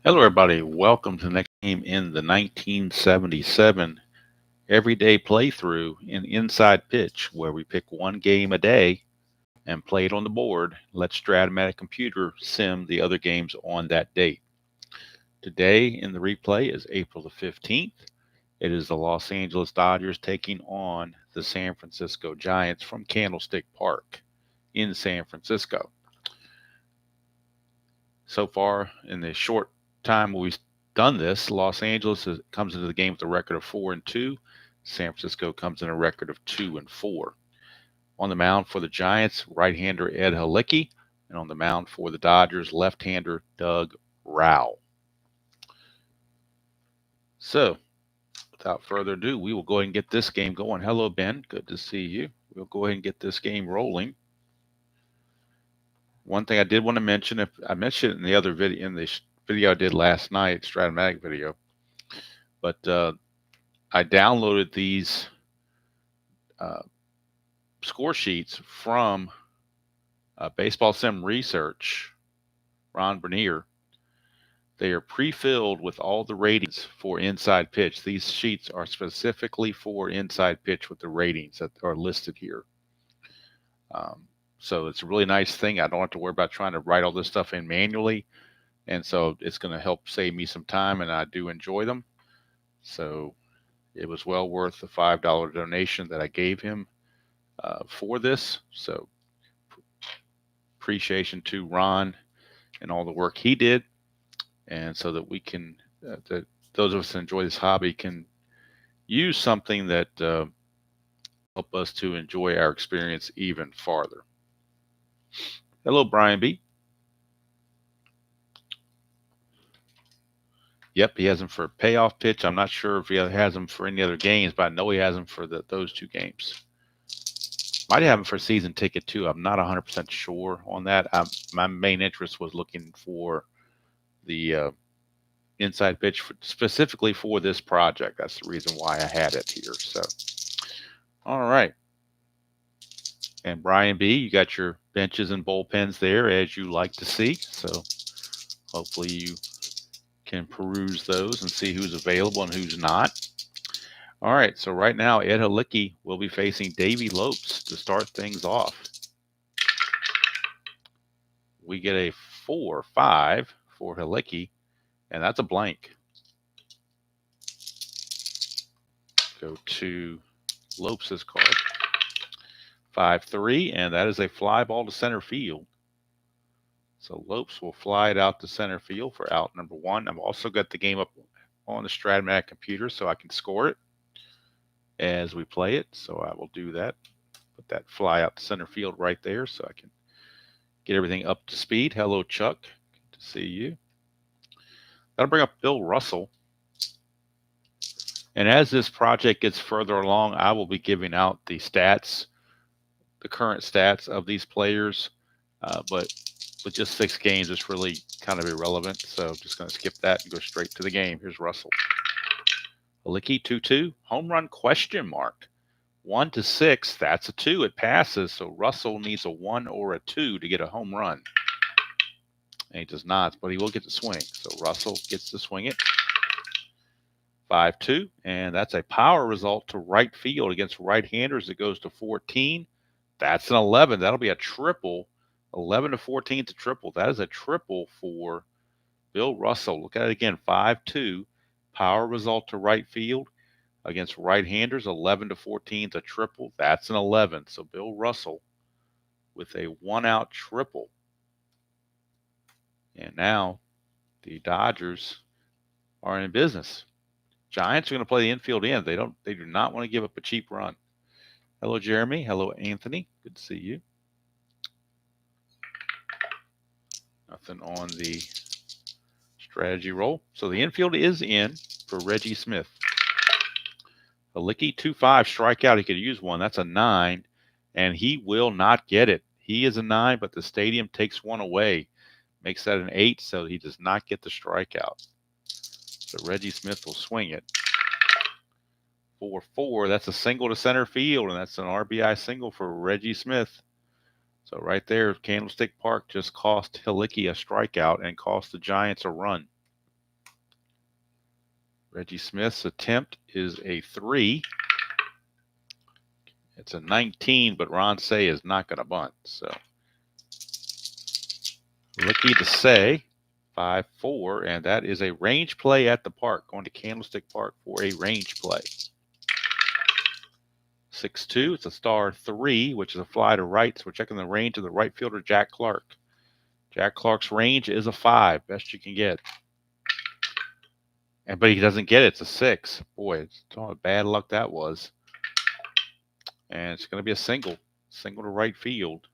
Hello, everybody. Welcome to the next game in the 1977 everyday playthrough in Inside Pitch, where we pick one game a day and play it on the board. Let Stratomatic Computer sim the other games on that date. Today in the replay is April the 15th. It is the Los Angeles Dodgers taking on the San Francisco Giants from Candlestick Park in San Francisco. So far, in the short time we've done this, Los Angeles comes into the game with a record of 4-2. San Francisco comes in a record of 2-4. On the mound for the Giants, right-hander Ed Halicki, and on the mound for the Dodgers, left-hander Doug Rao. So, without further ado, we will go ahead and get this game going. Hello, Ben. Good to see you. We'll go ahead and get this game rolling. One thing I did want to mention, if I mentioned it in the other video, in the video I did last night, Stratomatic video, but I downloaded these score sheets from Baseball Sim Research, Ron Bernier. They are pre-filled with all the ratings for Inside Pitch. These sheets are specifically for Inside Pitch with the ratings that are listed here. So it's a really nice thing. I don't have to worry about trying to write all this stuff in manually. And so it's going to help save me some time, and I do enjoy them. So it was well worth the $5 donation that I gave him for this. So appreciation to Ron and all the work he did. And so that we can, that those of us that enjoy this hobby can use something that help us to enjoy our experience even farther. Hello, Brian B. Yep, he has them for payoff pitch. I'm not sure if he has them for any other games, but I know he has them for those two games. Might have them for season ticket too. I'm not 100% sure on that. My main interest was looking for the Inside Pitch specifically for this project. That's the reason why I had it here. So, all right. And Brian B., you got your benches and bullpens there as you like to see. So hopefully you can peruse those and see who's available and who's not. All right, so right now Ed Halicki will be facing Davey Lopes to start things off. We get a 4-5 for Halicki, and that's a blank. Go to Lopes' card. 5-3, and that is a fly ball to center field. So Lopes will fly it out to center field for out number one. I've also got the game up on the Stratomatic computer so I can score it as we play it. So I will do that. Put that fly out to center field right there so I can get everything up to speed. Hello, Chuck. Good to see you. That'll bring up Bill Russell. And as this project gets further along, I will be giving out the stats, the current stats of these players. But with just 6 games, it's really kind of irrelevant. So I'm just going to skip that and go straight to the game. Here's Russell. Halicki, 2-2. Home run question mark. 1 to 6, that's a 2. It passes. So Russell needs a 1 or a 2 to get a home run. And he does not, but he will get to swing. So Russell gets to swing it. 5-2. And that's a power result to right field against right-handers. It goes to 14. That's an 11. That'll be a triple. 11 to 14 to triple. That is a triple for Bill Russell. Look at it again. 5-2. Power result to right field against right-handers. 11 to 14 to triple. That's an 11. So Bill Russell with a 1-out triple. And now the Dodgers are in business. Giants are going to play the infield in. They do not want to give up a cheap run. Hello, Jeremy. Hello, Anthony. Good to see you. Nothing on the strategy roll. So the infield is in for Reggie Smith. Halicki, 2-5, strikeout. He could use one. That's a 9, and he will not get it. He is a 9, but the stadium takes one away. Makes that an 8, so he does not get the strikeout. So Reggie Smith will swing it. 4-4, that's a single to center field, and that's an RBI single for Reggie Smith. So right there, Candlestick Park just cost Halicki a strikeout and cost the Giants a run. Reggie Smith's attempt is a 3. It's a 19, but Ron Say is not going to bunt. So Halicki to Say, 5-4, and that is a range play at the park. Going to Candlestick Park for a range play. 6-2, it's a star 3, which is a fly to right. So we're checking the range of the right fielder, Jack Clark. Jack Clark's range is a 5, best you can get. But he doesn't get it. It's a 6. Boy, it's bad luck that was. And it's going to be a single to right field.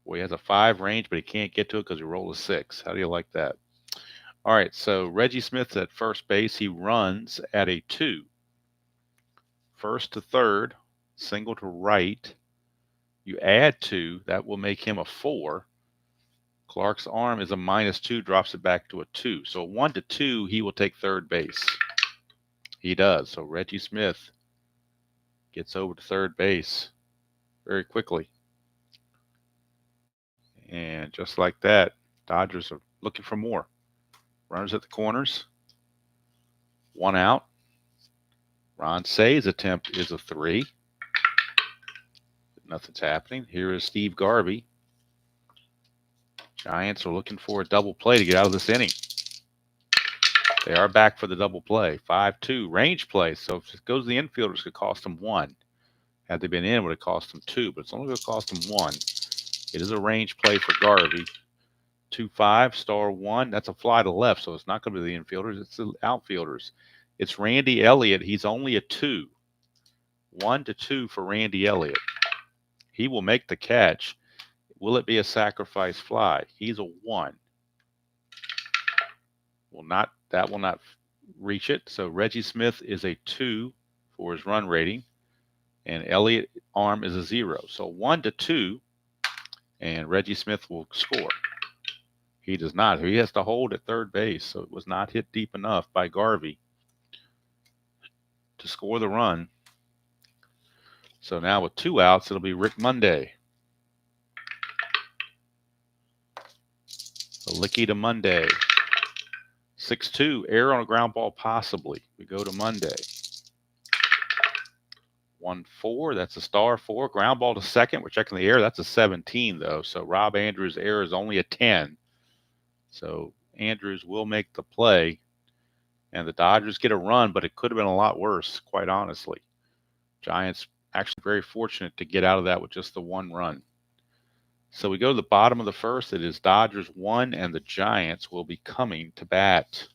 Boy, he has a 5 range, but he can't get to it because he rolled a 6. How do you like that? All right, so Reggie Smith's at first base. He runs at a 2. First to third, single to right. You add 2, that will make him a 4. Clark's arm is a -2, drops it back to a 2. So 1-2, he will take third base. He does. So Reggie Smith gets over to third base very quickly. And just like that, Dodgers are looking for more. Runners at the corners. 1 out. Ron Say's attempt is a 3. Nothing's happening. Here is Steve Garvey. Giants are looking for a double play to get out of this inning. They are back for the double play. 5-2, range play. So if it goes to the infielders, it could cost them 1. Had they been in, it would have cost them 2, but it's only going to cost them 1. It is a range play for Garvey. 2-5, star 1. That's a fly to left, so it's not going to be the infielders. It's the outfielders. It's Randy Elliott. He's only a 2. 1-2 for Randy Elliott. He will make the catch. Will it be a sacrifice fly? He's a 1. That will not reach it. So Reggie Smith is a 2 for his run rating, and Elliott arm is a 0. So 1-2, and Reggie Smith will score. He does not. He has to hold at third base, so it was not hit deep enough by Garvey to score the run. So now with 2 outs, it'll be Rick Monday. Halicki to Monday. 6-2, error on a ground ball possibly. We go to Monday. 1-4, that's a star 4. Ground ball to second. We're checking the error. That's a 17, though. So Rob Andrews' error is only a 10. So Andrews will make the play. And the Dodgers get a run, but it could have been a lot worse, quite honestly. Giants actually very fortunate to get out of that with just the 1 run. So we go to the bottom of the first. It is Dodgers 1, and the Giants will be coming to bat.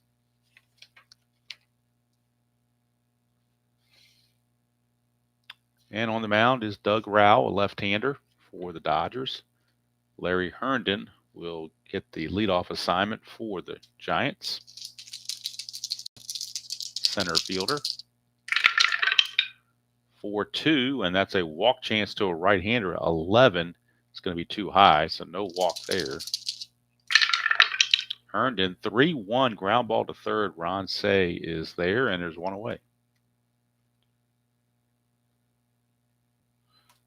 And on the mound is Doug Rao, a left-hander for the Dodgers. Larry Herndon will get the leadoff assignment for the Giants. Center fielder. 4-2, and that's a walk chance to a right-hander. 11. It's going to be too high, so no walk there. Herndon, 3-1, ground ball to third. Ron Say is there, and there's 1 away.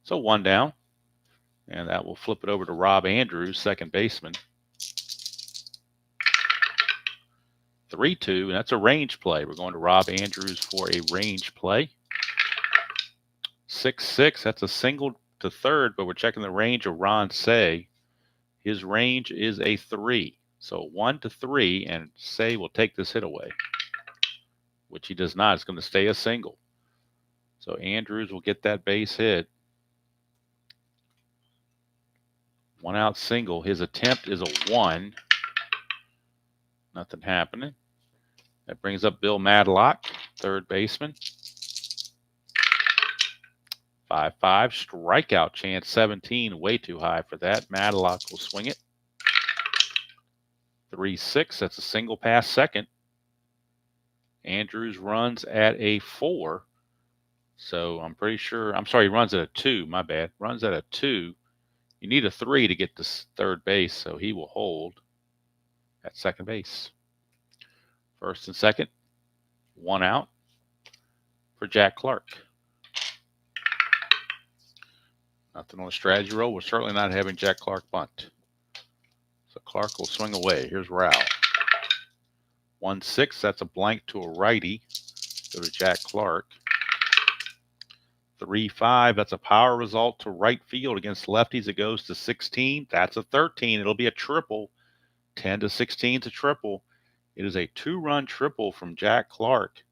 So 1 down, and that will flip it over to Rob Andrews, second baseman. 3-2, and that's a range play. We're going to Rob Andrews for a range play. 6-6, that's a single to third, but we're checking the range of Ron Say. His range is a 3. So 1-3, and Say will take this hit away, which he does not. It's going to stay a single. So Andrews will get that base hit. 1 out single. His attempt is a 1. Nothing happening. That brings up Bill Madlock, third baseman. 5-5, strikeout chance 17, way too high for that. Madlock will swing it. 3-6, that's a single past second. Andrews runs at a 4. So I'm pretty sure, I'm sorry, he runs at a 2, my bad. Runs at a 2. You need a 3 to get to third base, so he will hold at second base. First and second, 1 out for Jack Clark. Nothing on the strategy roll. We're certainly not having Jack Clark bunt. So Clark will swing away. Here's Rao. 1-6, that's a blank to a righty. Go to Jack Clark. 3-5, that's a power result to right field against lefties. It goes to 16. That's a 13. It'll be a triple. 10 to 16 is a triple. It is a 2-run triple from Jack Clark.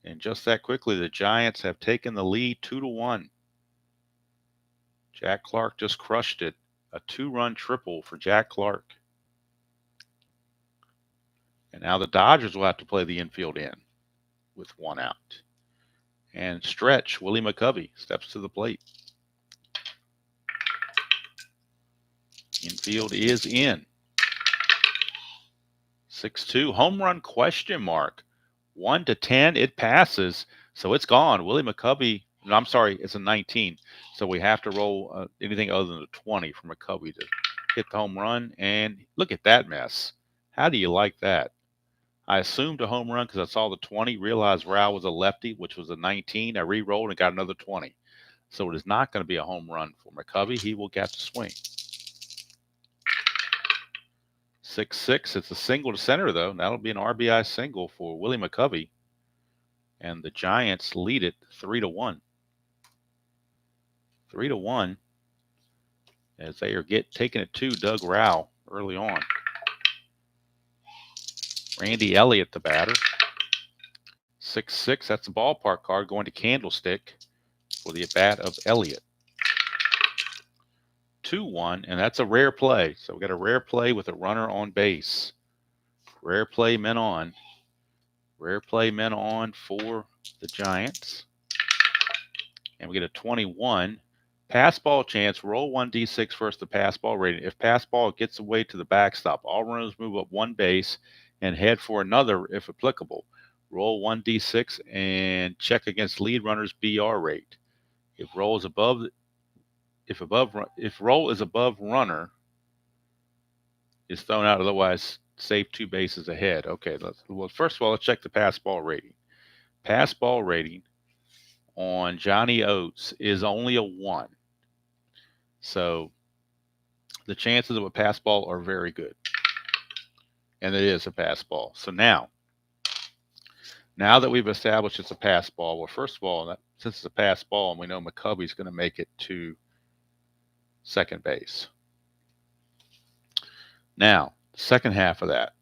And just that quickly, the Giants have taken the lead 2-1. Jack Clark just crushed it. A 2-run triple for Jack Clark. And now the Dodgers will have to play the infield in with 1 out. And stretch, Willie McCovey steps to the plate. Infield is in. 6-2. Home run question mark. 1 to 10. It passes. So it's gone. Willie McCovey. No, I'm sorry. It's a 19. So we have to roll anything other than a 20 for McCovey to hit the home run. And look at that mess. How do you like that? I assumed a home run because I saw the 20, realized Rao was a lefty, which was a 19. I re-rolled and got another 20. So it is not going to be a home run for McCovey. He will get to swing. 6-6. It's a single to center, though. That'll be an RBI single for Willie McCovey. And the Giants lead it 3-1. 3-1 as they are taking it to Doug Rao early on. Randy Elliott, the batter. 6-6. That's a ballpark card going to Candlestick for the at-bat of Elliott. 2-1, and that's a rare play. So we got a rare play with a runner on base. Rare play, men on. Rare play, men on for the Giants. And we get a 21. Pass ball chance, roll 1d6 versus the pass ball rating. If pass ball gets away to the backstop, all runners move up 1 base and head for another if applicable. Roll 1d6 and check against lead runner's BR rate. If roll is above runner is thrown out, otherwise save 2 bases ahead. Okay, first of all, let's check the pass ball rating. Pass ball rating on Johnny Oates is only a 1. So the chances of a pass ball are very good. And it is a pass ball. So now that we've established it's a pass ball, well, first of all, since it's a pass ball and we know McCovey's going to make it to second base. Now, second half of that.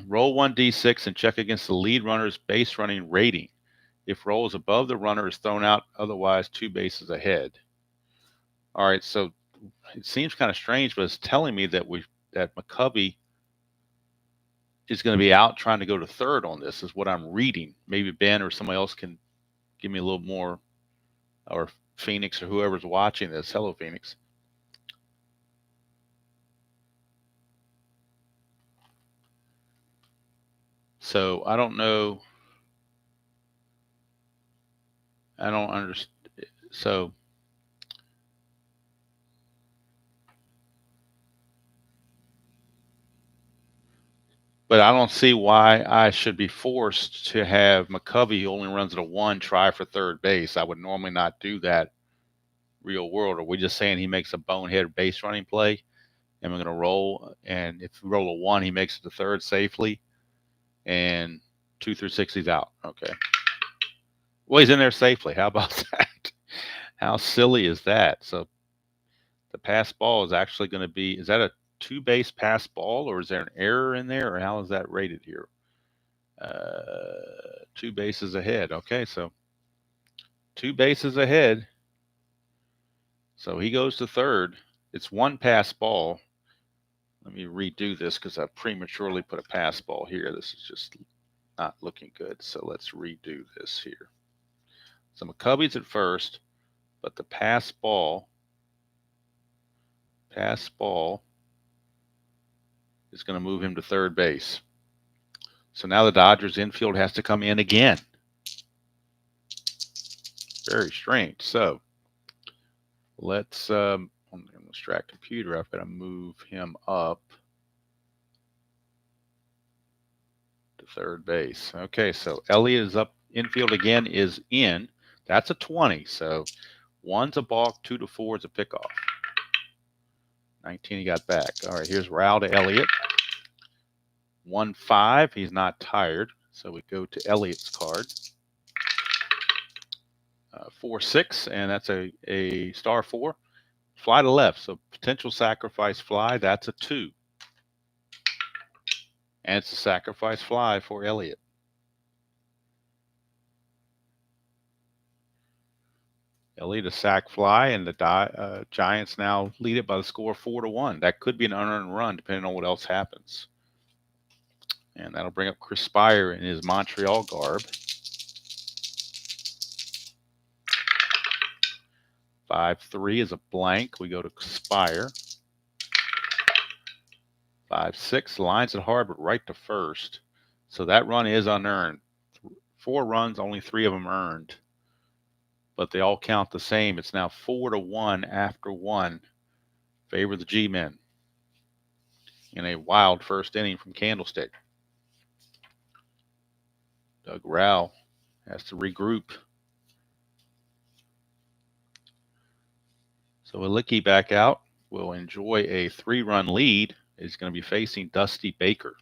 Roll 1d6 and check against the lead runner's base running rating. If roll is above the runner is thrown out, otherwise 2 bases ahead. All right, so it seems kind of strange, but it's telling me that McCovey is going to be out trying to go to third on this, is what I'm reading. Maybe Ben or somebody else can give me a little more, or Phoenix or whoever's watching this. Hello, Phoenix. So I don't know. I don't understand. So but I don't see why I should be forced to have McCovey, who only runs at a 1, try for third base. I would normally not do that real world. Are we just saying he makes a bonehead base running play and we're going to roll? And if we roll a 1, he makes it to third safely. And 2 through 6, he's out. Okay. Well, he's in there safely. How about that? How silly is that? So the pass ball is actually going to be, is that a 2-base pass ball, or is there an error in there, or how is that rated here? 2 bases ahead. Okay, so 2 bases ahead. So he goes to third. It's 1 pass ball. Let me redo this because I prematurely put a pass ball here. This is just not looking good. So let's redo this here. So McCovey's at first, but the pass ball is going to move him to third base. So now the Dodgers infield has to come in again. Very strange. So let's, on the distract computer, I've got to move him up to third base. Okay, so Elliott is up. Infield again is in. That's a 20. So 1's a balk, 2 to 4 is a pickoff. 19 he got back. All right, here's Rao to Elliott. 1-5. He's not tired. So we go to Elliott's card. 4-6, and that's a star 4. Fly to left, so potential sacrifice fly. That's a 2. And it's a sacrifice fly for Elliott. Elliott a sack fly, and the Giants now lead it by the score 4-1. That could be an unearned run, depending on what else happens. And that'll bring up Chris Spire in his Montreal garb. 5-3 is a blank. We go to Spire. 5-6 lines it hard, but right to first. So that run is unearned. 4 runs, only 3 of them earned. But they all count the same. It's now 4-1 after 1. Favor the G-men in a wild first inning from Candlestick. Doug Rowell has to regroup. So Halicki back out will enjoy a 3-run lead. He's going to be facing Dusty Baker.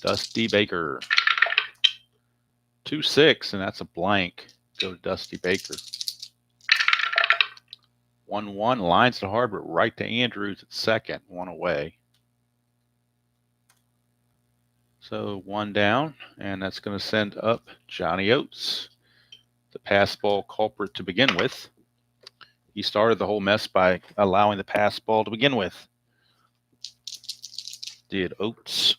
Dusty Baker. 2-6, and that's a blank. Go to Dusty Baker. 1-1, lines to hard, but right to Andrews at second, 1 away. So 1 down, and that's going to send up Johnny Oates, the pass ball culprit to begin with. He started the whole mess by allowing the pass ball to begin with. Did Oates.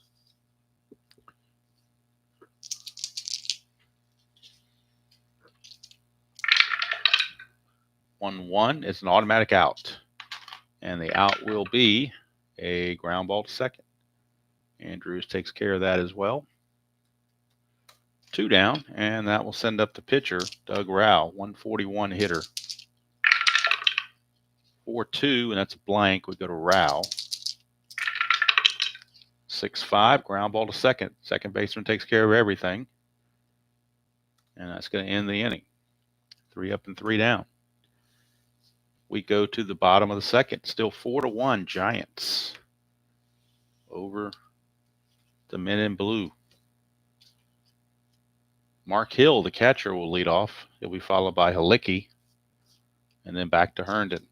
One. It's an automatic out. And the out will be a ground ball to second. Andrews takes care of that as well. 2 down, and that will send up the pitcher, Doug Rowell, 141 hitter. 4-2, and that's a blank. We go to Rowell. 6-5, ground ball to second. Second baseman takes care of everything. And that's going to end the inning. 3 up and 3 down. We go to the bottom of the second. Still 4-1 Giants over the men in blue. Mark Hill, the catcher, will lead off. He'll be followed by Halicki, and then back to Herndon.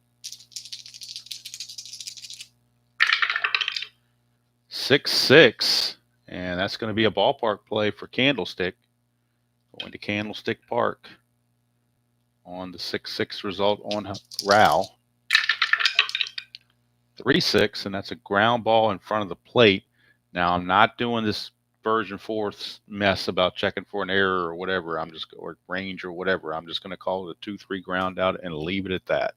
6-6, and that's going to be a ballpark play for Candlestick. Going to Candlestick Park on the 6-6 result on Rowell. 3-6, and that's a ground ball in front of the plate. Now, I'm not doing this version 4 mess about checking for an error or whatever. Or range or whatever. I'm just going to call it a 2-3 ground out and leave it at that.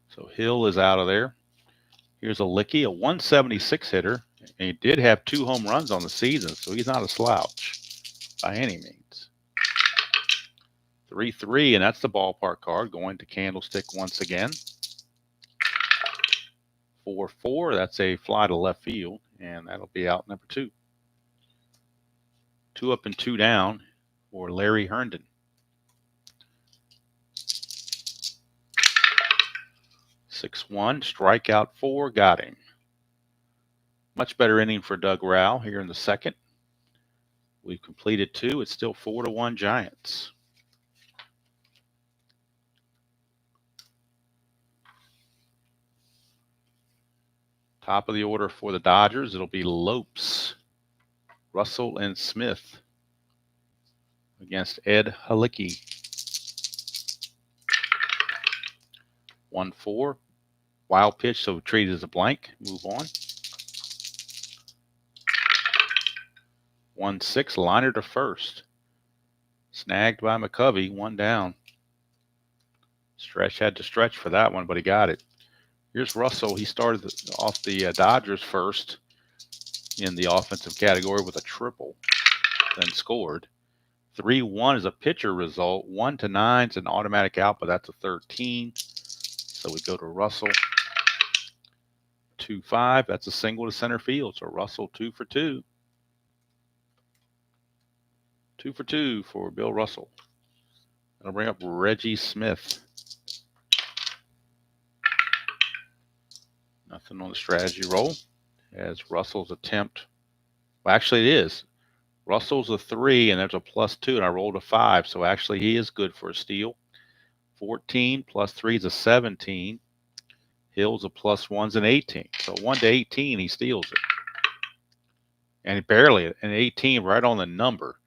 So Hill is out of there. Here's Halicki, a 176 hitter. And he did have 2 home runs on the season, so he's not a slouch by any means. 3-3, and that's the ballpark card going to Candlestick once again. 4-4, that's a fly to left field, and that'll be out number 2. 2 up and 2 down for Larry Herndon. 6-1, strikeout 4, got him. Much better inning for Doug Rowell here in the second. We've completed 2. It's still 4-1 Giants. Top of the order for the Dodgers, it'll be Lopes, Russell, and Smith against Ed Halicki. 1-4, wild pitch, so treated as a blank. Move on. 1-6, liner to first. Snagged by McCovey, 1 down. Stretch had to stretch for that one, but he got it. Here's Russell. He started off the Dodgers first in the offensive category with a triple, then scored. 3-1 is a pitcher result. 1-9 is an automatic out, but that's a 13. So we go to Russell. 2-5, that's a single to center field. So Russell 2 for 2. 2 for 2 for Bill Russell. That'll bring up Reggie Smith. Nothing on the strategy roll. As Russell's attempt. Well, actually, it is. Russell's a 3, and there's a +2, and I rolled a 5. So actually, he is good for a steal. 14 plus 3 is a 17. Hill's a +1's an 18. So 1 to 18, he steals it. And barely an 18 right on the number.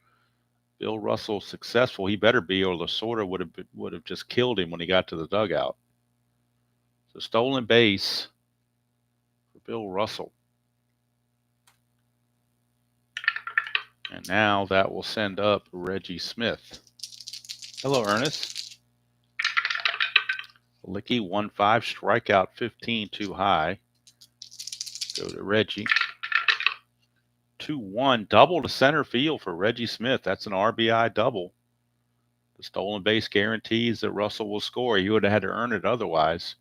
Bill Russell successful. He better be, or Lasorda would have just killed him when he got to the dugout. So stolen base for Bill Russell. And now that will send up Reggie Smith. Hello, Ernest. Halicki 1-5, strikeout 15 too high. Go to Reggie. 2-1, double to center field for Reggie Smith. That's an RBI double. The stolen base guarantees that Russell will score. He would have had to earn it otherwise.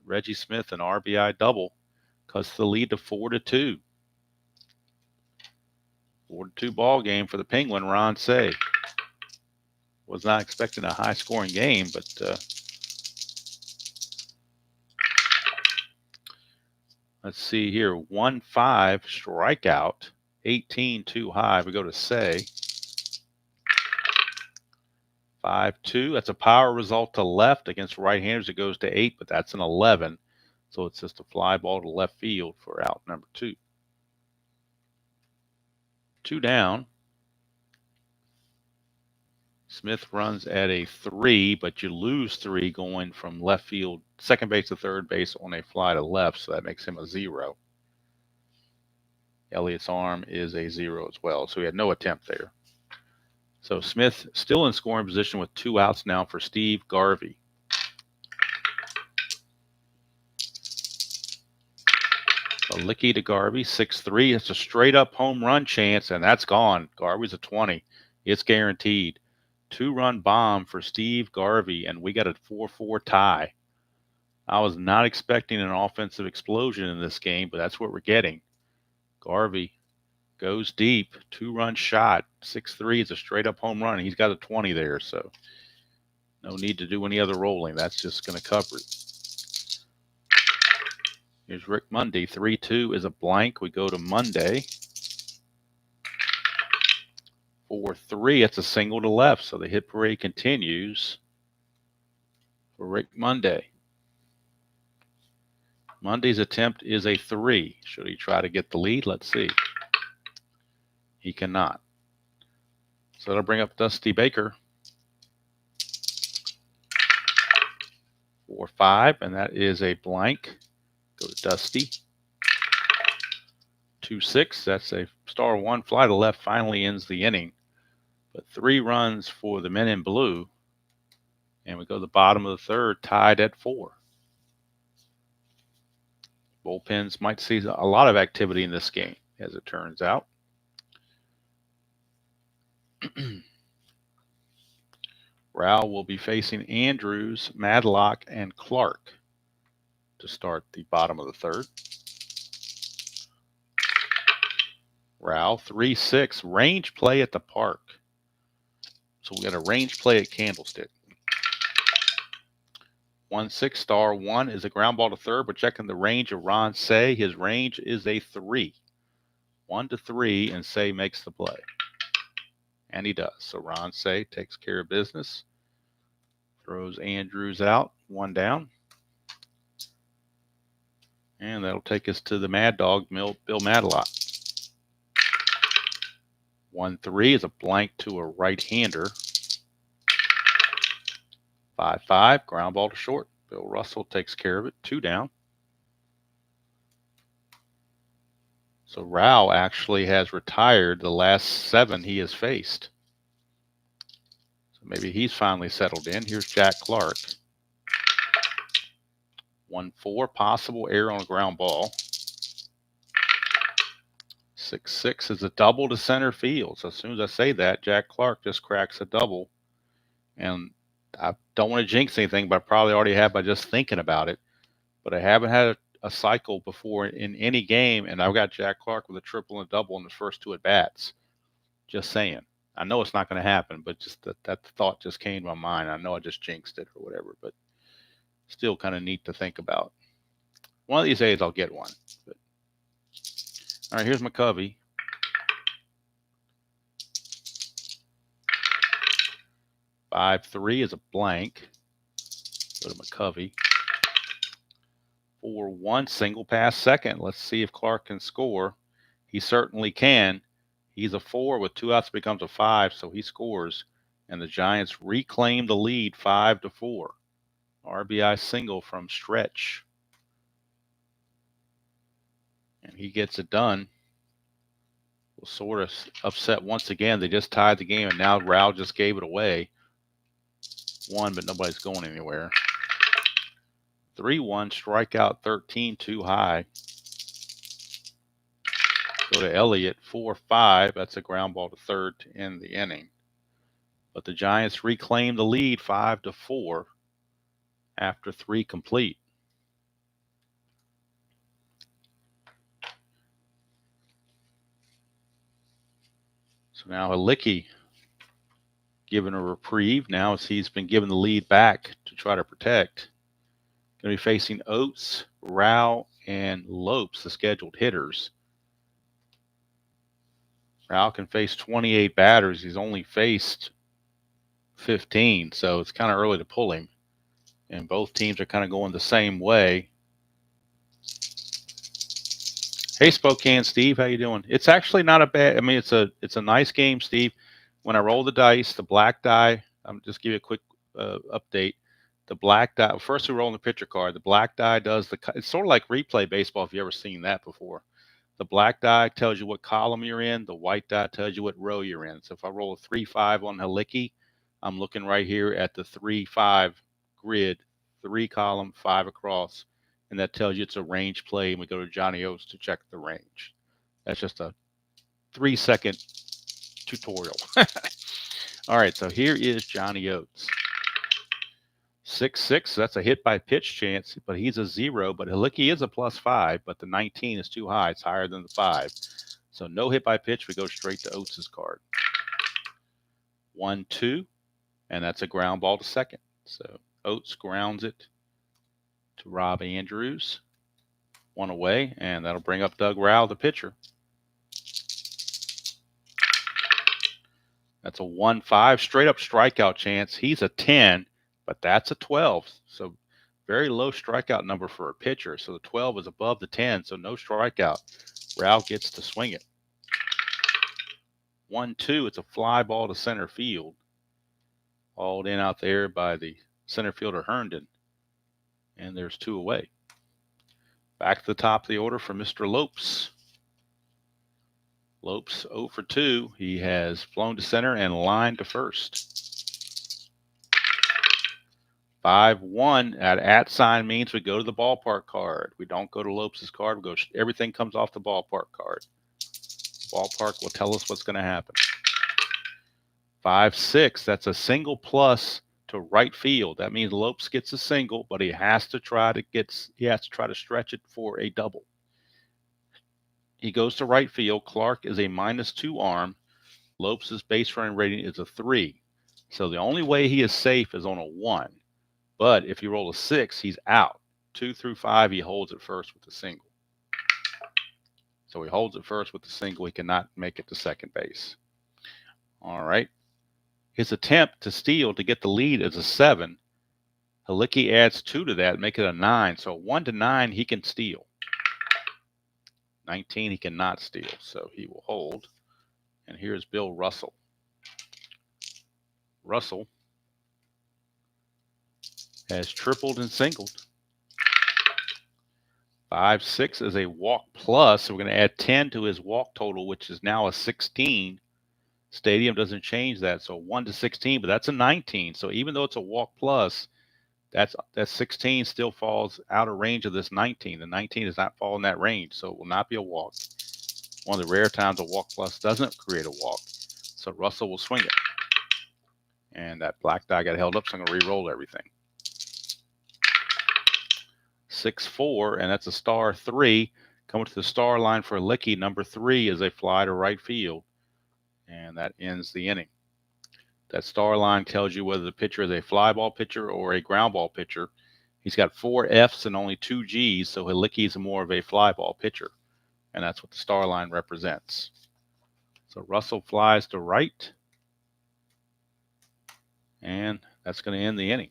Reggie Smith, an RBI double, cuts the lead to 4-2. 4-2 ball game for the Penguin. Ron Say was not expecting a high-scoring game, but let's see here. 1-5 strikeout, 18 too high. We go to Say. 5-2. That's a power result to left against right-handers. It goes to 8, but that's an 11. So it's just a fly ball to left field for out number 2. 2 down. Smith runs at a 3, but you lose 3 going from left field, second base to third base on a fly to left, so that makes him a 0. Elliott's arm is a 0 as well, so he had no attempt there. So Smith still in scoring position with 2 outs now for Steve Garvey. Halicki to Garvey, 6-3. It's a straight-up home run chance, and that's gone. Garvey's a 20. It's guaranteed. 2-run bomb for Steve Garvey, and we got a 4-4 tie. I was not expecting an offensive explosion in this game, but that's what we're getting. Garvey goes deep, 2-run shot, 6-3. It's a straight-up home run, and he's got a 20 there, so no need to do any other rolling. That's just going to cover it. Here's Rick Monday. 3-2 is a blank. We go to Monday. 4-3. It's a single to left, so the hit parade continues for Rick Monday. Monday's attempt is a 3. Should he try to get the lead? Let's see. He cannot. So that'll bring up Dusty Baker. 4-5, and that is a blank. Go to Dusty. 2-6. That's a star 1 fly to left. Finally ends the inning. But 3 runs for the men in blue. And we go to the bottom of the third, tied at 4. Bullpens might see a lot of activity in this game, as it turns out. Rao will be facing Andrews, Madlock, and Clark to start the bottom of the third. Rao, 3-6, range play at the park. So we got a range play at Candlestick. 1-6, star 1 is a ground ball to third, but checking the range of Ron Say. His range is a 3. 1-3, and Say makes the play. And he does. So Ron Say takes care of business. Throws Andrews out, 1 down. And that'll take us to the Mad Dog, Bill Madlock. 1-3 is a blank to a right-hander. 5-5, ground ball to short. Bill Russell takes care of it, 2 down. So Rao actually has retired the last 7 he has faced. So maybe he's finally settled in. Here's Jack Clark. 1-4, possible error on a ground ball. 6-6 is a double to center field. So as soon as I say that, Jack Clark just cracks a double. And I don't want to jinx anything, but I probably already have by just thinking about it. But I haven't had a cycle before in any game, and I've got Jack Clark with a triple and a double in the first 2 at-bats. Just saying. I know it's not going to happen, but just that thought just came to my mind. I know I just jinxed it or whatever, but still kind of neat to think about. One of these days I'll get one. But, all right, here's my Covey. 5-3 is a blank. Go to McCovey. 4-1 single pass second. Let's see if Clark can score. He certainly can. He's a 4 with 2 outs, becomes a 5, so he scores. And the Giants reclaim the lead 5-4. RBI single from Stretch. And he gets it done. Will sort of upset once again. They just tied the game, and now Rao just gave it away. 1, but nobody's going anywhere. 3-1, strikeout 13, too high. Go to Elliott, 4-5. That's a ground ball to third to end the inning. But the Giants reclaim the lead 5-4 after 3 complete. So now Halicki given a reprieve now as he's been given the lead back to try to protect. Going to be facing Oates, Rao, and Lopes, the scheduled hitters. Rao can face 28 batters. He's only faced 15, so it's kind of early to pull him. And both teams are kind of going the same way. Hey, Spokane Steve, how you doing? It's actually not a bad. I mean, it's a nice game, Steve. When I roll the dice, the black die. I'm just give you a quick update. The black die. First, we roll the pitcher card. The black die does the. It's sort of like replay baseball if you ever seen that before. The black die tells you what column you're in. The white die tells you what row you're in. So if I roll a 3-5 on Halicki, I'm looking right here at the 3-5 grid, 3 column, 5 across, and that tells you it's a range play. And we go to Johnny Oates to check the range. That's just a 3-second tutorial. All right, so here is Johnny Oates. 6-6, that's a hit by pitch chance, but he's a 0. But Halicki is a +5, but the 19 is too high. It's higher than the 5. So no hit by pitch. We go straight to Oates' card. 1-2, and that's a ground ball to second. So Oates grounds it to Rob Andrews. 1 away, and that'll bring up Doug Rao, the pitcher. That's a 1-5 straight up strikeout chance. He's a 10, but that's a 12. So very low strikeout number for a pitcher. So the 12 is above the 10, so no strikeout. Rao gets to swing it. 1-2, it's a fly ball to center field. Hauled in out there by the center fielder Herndon. And there's 2 away. Back to the top of the order for Mr. Lopes. Lopes 0 for 2. He has flown to center and lined to first. 5-1. At sign means we go to the ballpark card. We don't go to Lopes' card. We go. Everything comes off the ballpark card. Ballpark will tell us what's going to happen. 5-6. That's a single plus to right field. That means Lopes gets a single, but he has to try to stretch it for a double. He goes to right field. Clark is a -2 arm. Lopes' base running rating is a 3. So the only way he is safe is on a 1. But if you roll a 6, he's out. 2 through 5, he holds it first with the single. So he holds it first with the single. He cannot make it to second base. All right. His attempt to steal to get the lead is a 7. Halicki adds 2 to that, make it a 9. So 1 to 9, he can steal. 19, he cannot steal, so he will hold. And here's Bill Russell. Russell has tripled and singled. 5-6 is a walk plus, so we're going to add 10 to his walk total, which is now a 16. Stadium doesn't change that, so 1 to 16, but that's a 19. So even though it's a walk plus, that 16 still falls out of range of this 19. The 19 does not fall in that range, so it will not be a walk. One of the rare times a walk plus doesn't create a walk. So Russell will swing it. And that black die got held up, so I'm going to re-roll everything. 6-4, and that's a star 3. Coming to the star line for Halicki, number 3 is a fly to right field. and that ends the inning. That star line tells you whether the pitcher is a fly ball pitcher or a ground ball pitcher. He's got 4 F's and only 2 G's, so Halicki is more of a fly ball pitcher, and that's what the star line represents. So Russell flies to right, and that's going to end the inning.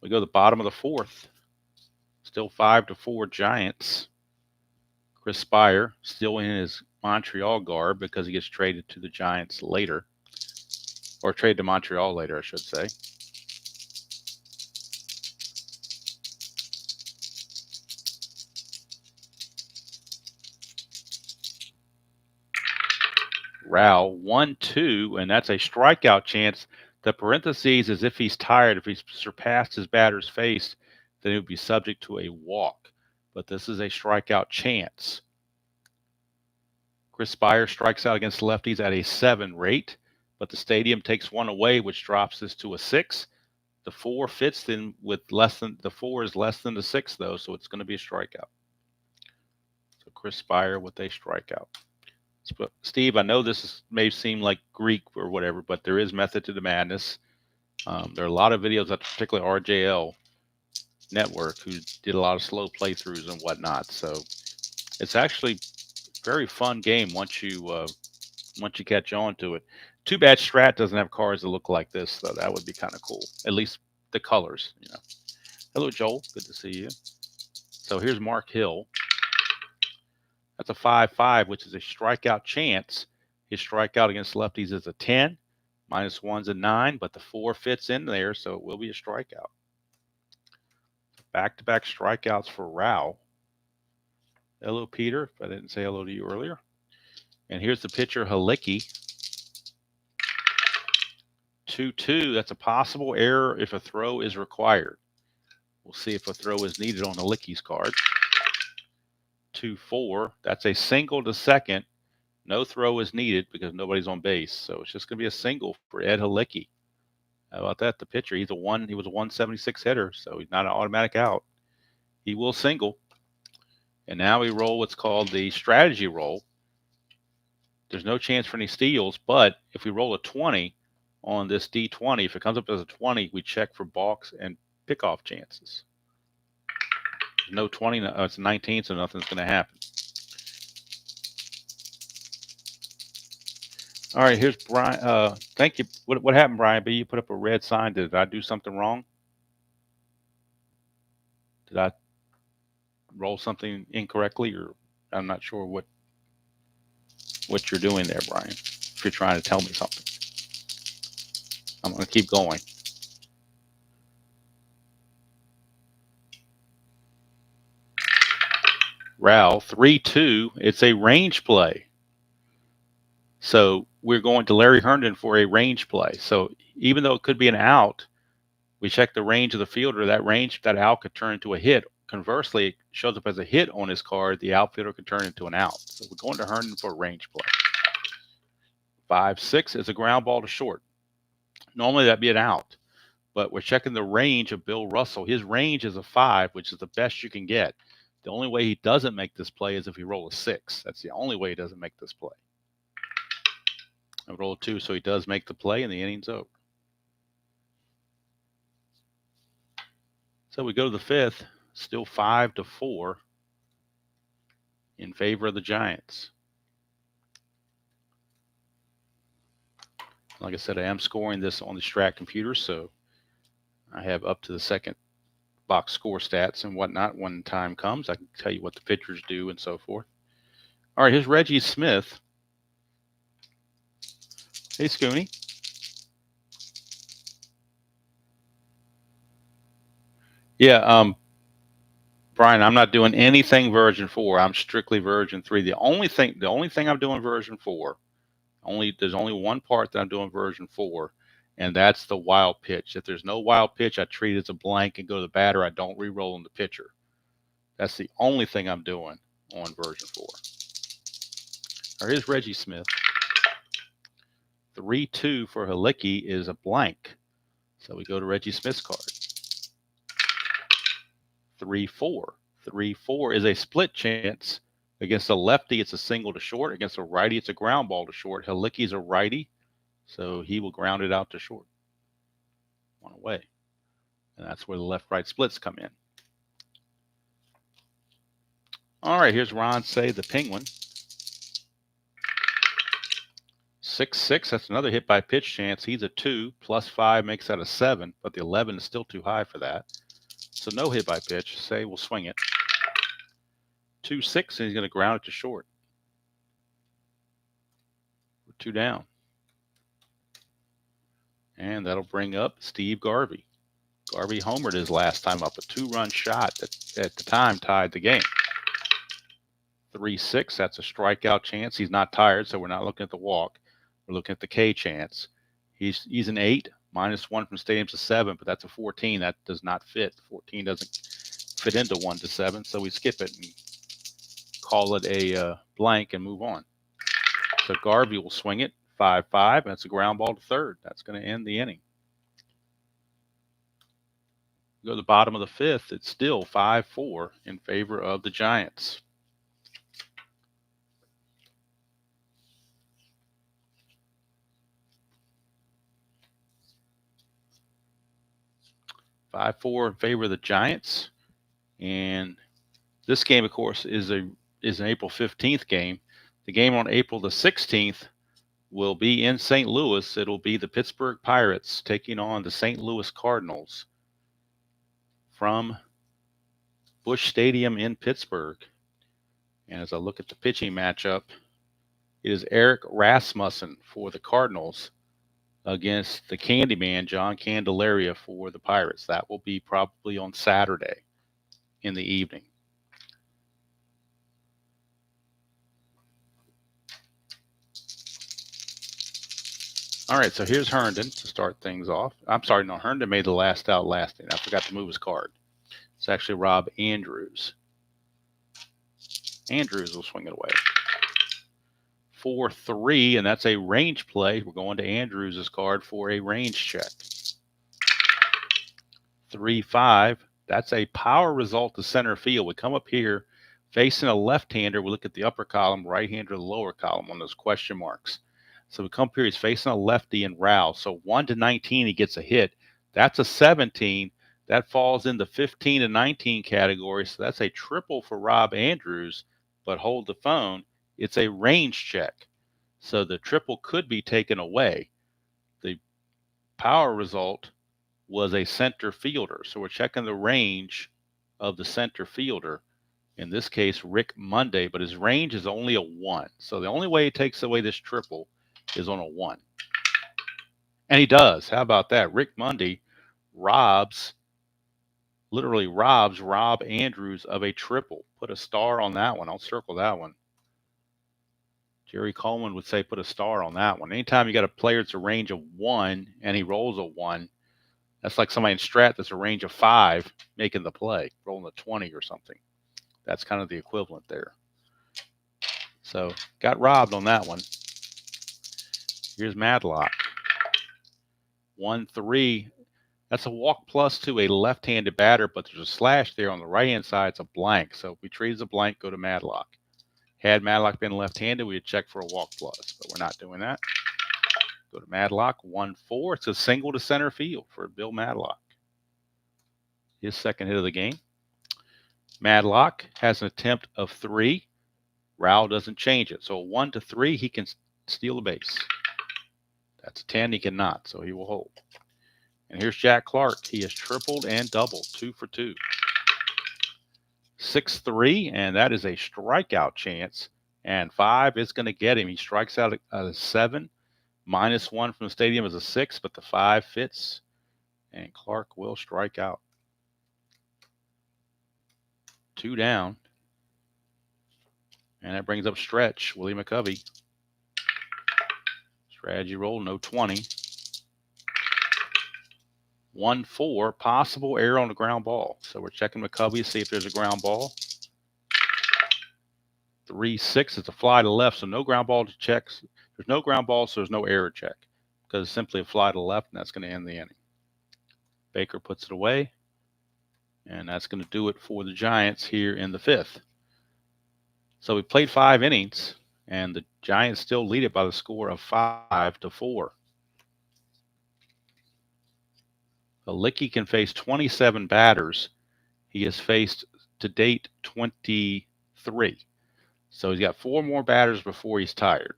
We go to the bottom of the 4th. Still 5-4 Giants. Chris Spire still in his Montreal garb because he gets traded to the Giants later, or traded to Montreal later, I should say. Rao 1-2, and that's a strikeout chance. The parentheses is if he's tired, if he's surpassed his batter's face, then he would be subject to a walk. But this is a strikeout chance. Chris Spire strikes out against lefties at a 7 rate, but the stadium takes 1 away, which drops this to a 6. The 4 fits in with less than the 4 is less than the 6 though, so it's going to be a strikeout. So Chris Spire with a strikeout. Steve, I know this may seem like Greek or whatever, but there is method to the madness. There are a lot of videos at particularly RJL Network who did a lot of slow playthroughs and whatnot. So it's actually a very fun game once you catch on to it. Too bad Strat doesn't have cards that look like this, though. That would be kind of cool. At least the colors, you know. Hello, Joel. Good to see you. So here's Mark Hill. That's a 5-5, which is a strikeout chance. His strikeout against lefties is a 10. -1's a 9, but the 4 fits in there, so it will be a strikeout. Back-to-back strikeouts for Rao. Hello, Peter, if I didn't say hello to you earlier. And here's the pitcher, Halicki. 2-2, that's a possible error if a throw is required. We'll see if a throw is needed on Halicki's card. 2-4, that's a single to second. No throw is needed because nobody's on base. So it's just going to be a single for Ed Halicki. How about that? The pitcher, he was a 176 hitter, so he's not an automatic out. He will single. And now we roll what's called the strategy roll. There's no chance for any steals, but if we roll a 20 on this D20, if it comes up as a 20, we check for balks and pickoff chances. No 20, it's 19, so nothing's going to happen. All right, here's Brian. Thank you. What happened, Brian B? You put up a red sign. Did I do something wrong? Did I roll something incorrectly, or I'm not sure what you're doing there, Brian. If you're trying to tell me something, I'm going to keep going. Rao 3-2. It's a range play. So we're going to Larry Herndon for a range play. So even though it could be an out, we check the range of the fielder. That out could turn into a hit. Conversely, it shows up as a hit on his card. The outfielder could turn into an out. So we're going to Herndon for a range play. 5-6 is a ground ball to short. Normally that'd be an out, but we're checking the range of Bill Russell. His range is a 5, which is the best you can get. The only way he doesn't make this play is if he rolls a 6. That's the only way he doesn't make this play. I roll a 2, so he does make the play, and the inning's over. So we go to the 5th, still 5-4 in favor of the Giants. Like I said, I am scoring this on the Strat computer, so I have up to the second box score stats and whatnot. When time comes, I can tell you what the pitchers do and so forth. All right, here's Reggie Smith. Hey, Scooney. Yeah, Brian, I'm not doing anything version 4. I'm strictly version 3. The only thing I'm doing version 4, there's only one part that I'm doing version 4, and that's the wild pitch. If there's no wild pitch, I treat it as a blank and go to the batter. I don't re-roll on the pitcher. That's the only thing I'm doing on version 4. All right, here's Reggie Smith. 3-2 for Halicki is a blank. So we go to Reggie Smith's card. 3-4. 3-4 is a split chance. Against a lefty, it's a single to short. Against a righty, it's a ground ball to short. Halicki's a righty, so he will ground it out to short. One away. And that's where the left-right splits come in. All right, here's Ron Say, the Penguin. 6-6, that's another hit by pitch chance. He's a 2, plus 5 makes that a 7, but the 11 is still too high for that. So no hit by pitch. Say will swing it. 2-6, and he's going to ground it to short. We're 2 down. And that'll bring up Steve Garvey. Garvey homered his last time up, a 2-run shot that at the time tied the game. 3-6, that's a strikeout chance. He's not tired, so we're not looking at the walk. We're looking at the K chance. He's an 8, -1 from stadium's a 7, but that's a 14. That does not fit. 14 doesn't fit into 1 to 7, so we skip it and call it a blank and move on. So Garvey will swing it, 5-5, and it's a ground ball to third. That's going to end the inning. Go to the bottom of the 5th, it's still 5-4 in favor of the Giants. In favor of the Giants. And this game, of course, is an April 15th game. The game on April the 16th will be in St. Louis. It'll be the Pittsburgh Pirates taking on the St. Louis Cardinals from Busch Stadium in Pittsburgh. And as I look at the pitching matchup, it is Eric Rasmussen for the Cardinals against the Candyman, John Candelaria, for the Pirates. That will be probably on Saturday in the evening. All right, so here's Herndon to start things off. I'm sorry, no, Herndon made the last out last inning. I forgot to move his card. It's actually Rob Andrews. Andrews will swing it away. 4-3, and that's a range play. We're going to Andrews' card for a range check. 3-5, that's a power result to center field. We come up here facing a left-hander. We look at the upper column, right-hander, the lower column on those question marks. So we come here, he's facing a lefty and Rouse. So 1 to 19, he gets a hit. That's a 17. That falls in the 15 to 19 category. So that's a triple for Rob Andrews. But hold the phone, it's a range check. So the triple could be taken away. The power result was a center fielder. So we're checking the range of the center fielder. In this case, Rick Monday, but his range is only a 1. So the only way he takes away this triple is on a 1. And he does. How about that? Rick Monday literally robs Rob Andrews of a triple. Put a star on that one. I'll circle that one. Jerry Coleman would say put a star on that one. Anytime you got a player that's a range of 1 and he rolls a 1, that's like somebody in Strat that's a range of 5 making the play, rolling a 20 or something. That's kind of the equivalent there. So got robbed on that one. Here's Madlock. 1-3. That's a walk plus to a left-handed batter, but there's a slash there on the right-hand side. It's a blank. So if we treat it as a blank, go to Madlock. Had Madlock been left-handed, we'd check for a walk plus, but we're not doing that. Go to Madlock. 1-4. It's a single to center field for Bill Madlock. His second hit of the game. Madlock has an attempt of 3. Rao doesn't change it. So 1 to 3, he can steal the base. That's 10, he cannot, so he will hold. And here's Jack Clark. He has tripled and doubled, 2 for 2. 6-3, and that is a strikeout chance. And 5 is going to get him. He strikes out at a 7. -1 from the stadium is a 6, but the 5 fits. And Clark will strike out. 2 down. And that brings up stretch, Willie McCovey. Strategy roll, no 20. 1-4, possible error on the ground ball. So we're checking McCovey to see if there's a ground ball. 3-6, it's a fly to left, so no ground ball to check. There's no ground ball, so there's no error check because it's simply a fly to left, and that's going to end the inning. Baker puts it away, and that's going to do it for the Giants here in the 5th. So we played 5 innings, and the Giants still lead it by the score of 5-4. Halicki can face 27 batters. He has faced to date 23. So he's got 4 more batters before he's tired.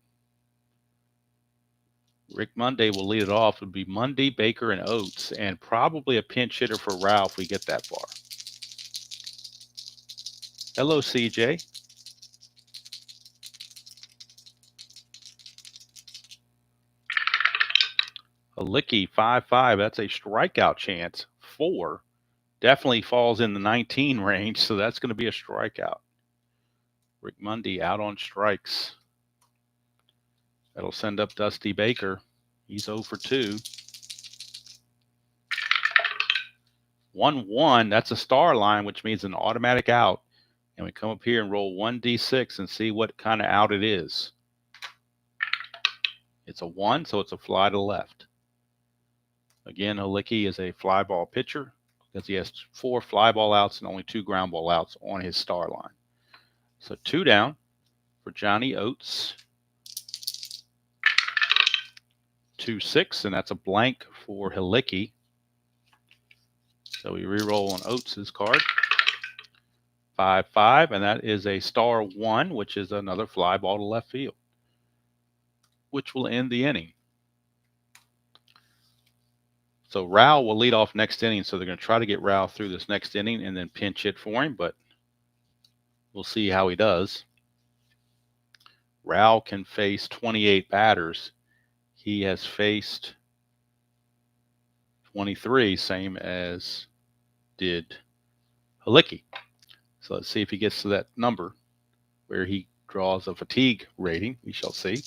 Rick Monday will lead it off. It would be Monday, Baker, and Oates, and probably a pinch hitter for Ralph if we get that far. Hello, CJ. Halicki, 5-5. That's a strikeout chance. 4 definitely falls in the 19 range, so that's going to be a strikeout. Rick Monday out on strikes. That'll send up Dusty Baker. He's 0 for 2. 1-1. That's a star line, which means an automatic out. And we come up here and roll 1d6 and see what kind of out it is. It's a 1, so it's a fly to the left. Again, Halicki is a fly ball pitcher because he has 4 fly ball outs and only 2 ground ball outs on his star line. So 2 down for Johnny Oates. 2-6, and that's a blank for Halicki. So we re-roll on Oates' card. 5-5, and that is a star 1, which is another fly ball to left field, which will end the inning. So Rao will lead off next inning, so they're going to try to get Rao through this next inning and then pinch hit for him, but we'll see how he does. Rao can face 28 batters. He has faced 23, same as did Halicki. So let's see if he gets to that number where he draws a fatigue rating. We shall see.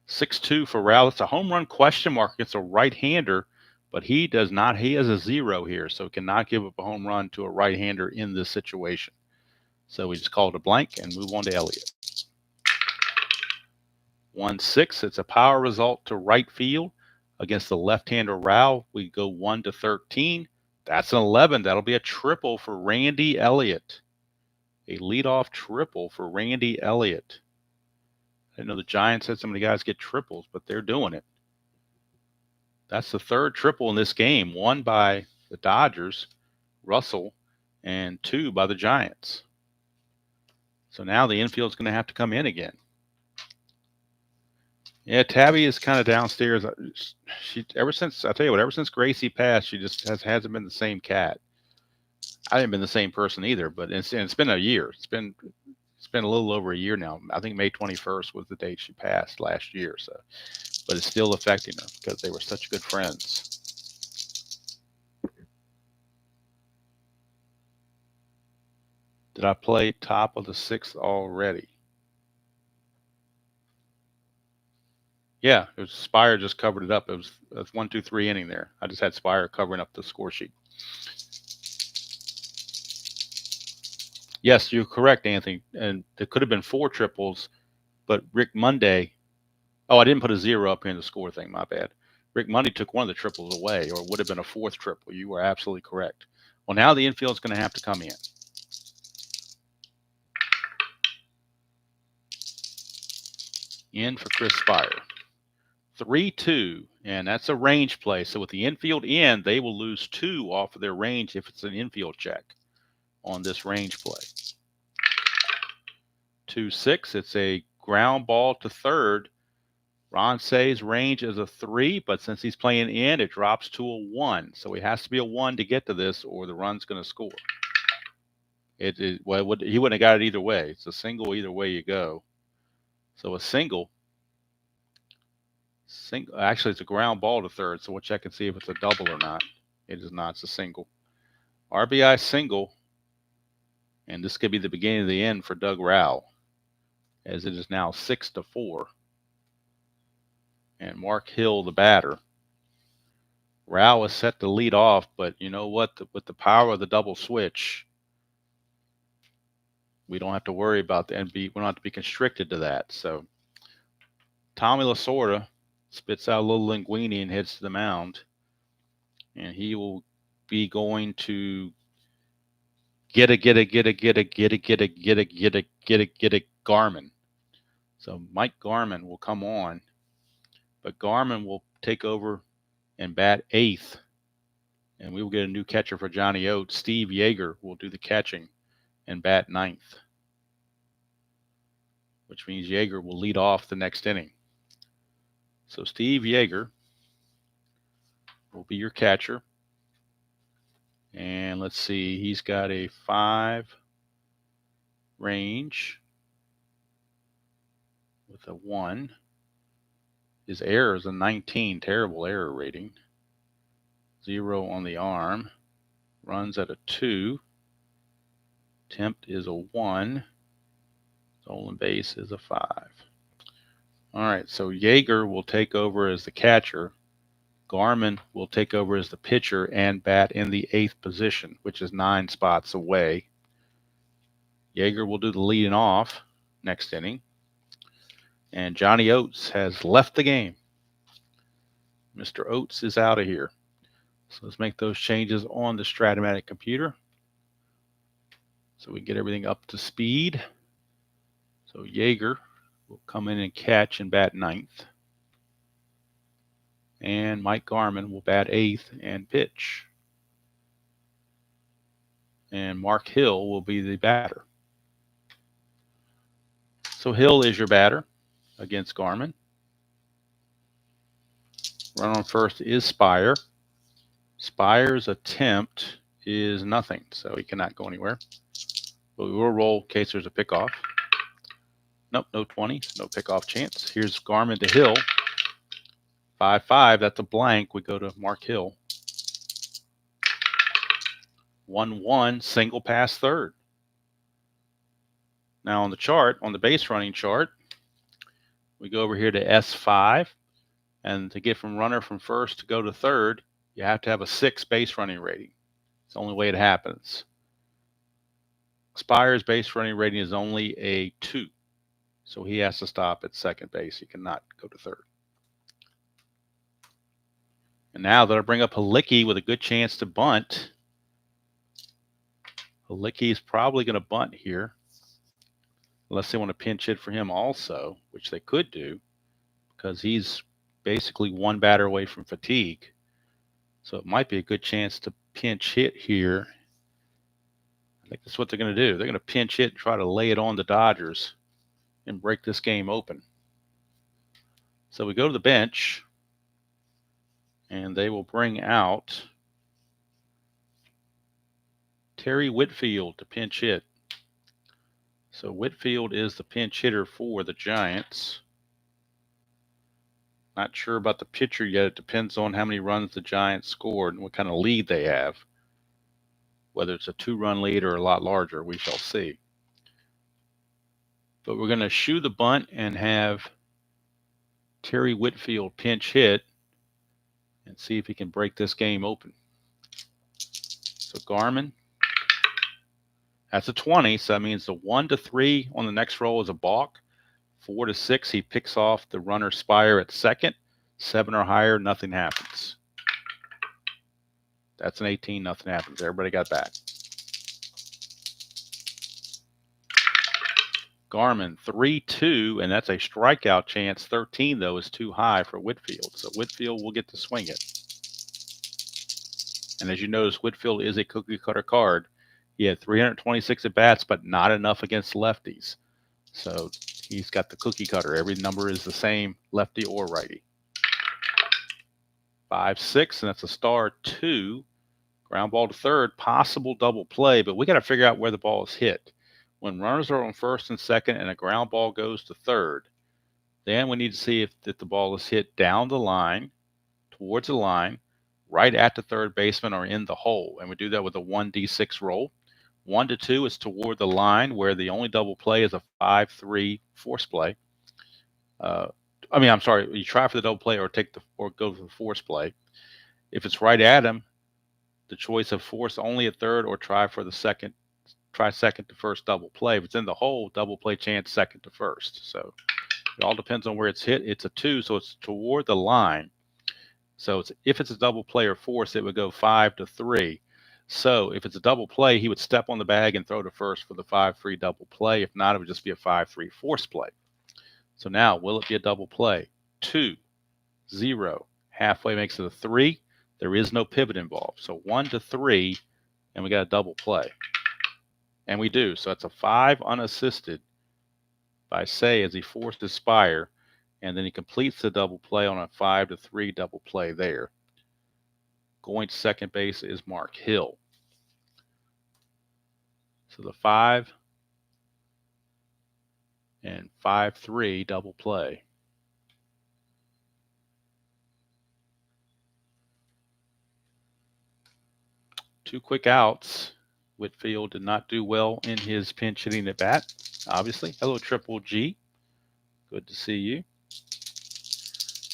6-2 for Rao. It's a home run question mark against a right-hander, but he does not. He has a 0 here, so cannot give up a home run to a right-hander in this situation. So we just call it a blank and move on to Elliott. 1-6. It's a power result to right field against the left-hander Rao. We go 1-13. That's an 11. That'll be a triple for Randy Elliott. A leadoff triple for Randy Elliott. I didn't know the Giants had so many guys get triples, but they're doing it. That's the 3rd triple in this game. 1 by the Dodgers, Russell, and 2 by the Giants. So now the infield's going to have to come in again. Yeah, Tabby is kind of downstairs. She ever since Gracie passed, she just hasn't been the same cat. I haven't been the same person either, but it's been a year. It's been a little over a year now. I think May 21st was the date she passed last year. So, but it's still affecting her because they were such good friends. Did I play top of the 6th already? Yeah, it was Spire just covered it up. It was 1, 2, 3 inning there. I just had Spire covering up the score sheet. Yes, you're correct, Anthony. And there could have been 4 triples, but Rick Monday. Oh, I didn't put a 0 up here in the score thing. My bad. Rick Monday took one of the triples away, or it would have been a 4th triple. You were absolutely correct. Well, now the infield's going to have to come in. In for Chris Spire. 3-2, and that's a range play. So with the infield in, they will lose 2 off of their range if it's an infield check on this range play. 2-6, it's a ground ball to third. Ron Say's range is a 3, but since he's playing in, it drops to a 1. So he has to be a 1 to get to this, or the run's going to score. He wouldn't have got it either way. It's a single either way you go. So a single. Actually, it's a ground ball to third, so we'll check and see if it's a double or not. It is not. It's a single. RBI single, and this could be the beginning of the end for Doug Rao, as it is now 6-4. And Mark Hill, the batter. Rao is set to lead off, but you know what? With the power of the double switch, we don't have to worry about we don't have to be constricted to that. So Tommy Lasorda spits out a little linguine and heads to the mound. And he will be going to Get it, Garmin. So Mike Garmin will come on, but Garmin will take over and bat eighth, and we will get a new catcher for Johnny Oates. Steve Yeager will do the catching and bat ninth, which means Yeager will lead off the next inning. So Steve Yeager will be your catcher. And let's see, he's got a 5 range with a 1. His error is a 19, terrible error rating. 0 on the arm. Runs at a 2. Tempt is a 1. Stolen base is a 5. All right, so Yeager will take over as the catcher. Garmin will take over as the pitcher and bat in the 8th position, which is 9 spots away. Yeager will do the leading off next inning. And Johnny Oates has left the game. Mr. Oates is out of here. So let's make those changes on the Stratomatic computer so we get everything up to speed. So Yeager will come in and catch and bat 9th. And Mike Garmin will bat 8th and pitch. And Mark Hill will be the batter. So Hill is your batter against Garmin. Run on first is Spire. Spire's attempt is nothing, so he cannot go anywhere. But we will roll in case there's a pickoff. Nope, no 20, no pickoff chance. Here's Garmin to Hill. 5-5, that's a blank. We go to Mark Hill. 1-1, single pass third. Now on the chart, on the base running chart, we go over here to S5. And to get from runner from first to go to third, you have to have a 6 base running rating. It's the only way it happens. Spire's base running rating is only a 2. So he has to stop at second base. He cannot go to third. And now that I bring up Halicki with a good chance to bunt, Halicki is probably going to bunt here. Unless they want to pinch hit for him also, which they could do, because he's basically 1 batter away from fatigue. So it might be a good chance to pinch hit here. I think that's what they're going to do. They're going to pinch hit and try to lay it on the Dodgers and break this game open. So we go to the bench, and they will bring out Terry Whitfield to pinch hit. So Whitfield is the pinch hitter for the Giants. Not sure about the pitcher yet. It depends on how many runs the Giants scored and what kind of lead they have. Whether it's a 2-run lead or a lot larger, we shall see. But we're going to shoe the bunt and have Terry Whitfield pinch hit and see if he can break this game open. So Garmin, that's a 20, so that means the 1-3 on the next roll is a balk. 4-6, he picks off the runner Spire at second. 7 or higher, nothing happens. That's an 18, nothing happens. Everybody got back. Garmin, 3-2, and that's a strikeout chance. 13, though, is too high for Whitfield. So Whitfield will get to swing it. And as you notice, Whitfield is a cookie cutter card. He had 326 at-bats, but not enough against lefties. So he's got the cookie cutter. Every number is the same, lefty or righty. 5-6, and that's a star 2. Ground ball to third, possible double play, but we got to figure out where the ball is hit. When runners are on first and second and a ground ball goes to third, then we need to see if the ball is hit down the line, towards the line, right at the third baseman or in the hole. And we do that with a 1d6 roll. 1-2 is toward the line, where the only double play is a 5-3 force play. You try for the double play or go for the force play. If it's right at him, the choice of force only at third or try second to first double play. If it's in the hole, double play chance second to first. So it all depends on where it's hit. It's a 2, so it's toward the line. So if it's a double play or force, it would go 5-3. So if it's a double play, he would step on the bag and throw to first for the 5-3 double play. If not, it would just be a 5-3 force play. So now, will it be a double play? 2, 0. Halfway makes it a 3. There is no pivot involved. So 1 to 3, and we got a double play. And we do. So that's a 5 unassisted by Say as he forced his Spire, and then he completes the double play on a 5 to 3 double play there. Going to second base is Mark Hill. So the 5 and 5-3 double play. Two quick outs. Whitfield did not do well in his pinch hitting at bat, obviously. Hello, Triple G. Good to see you.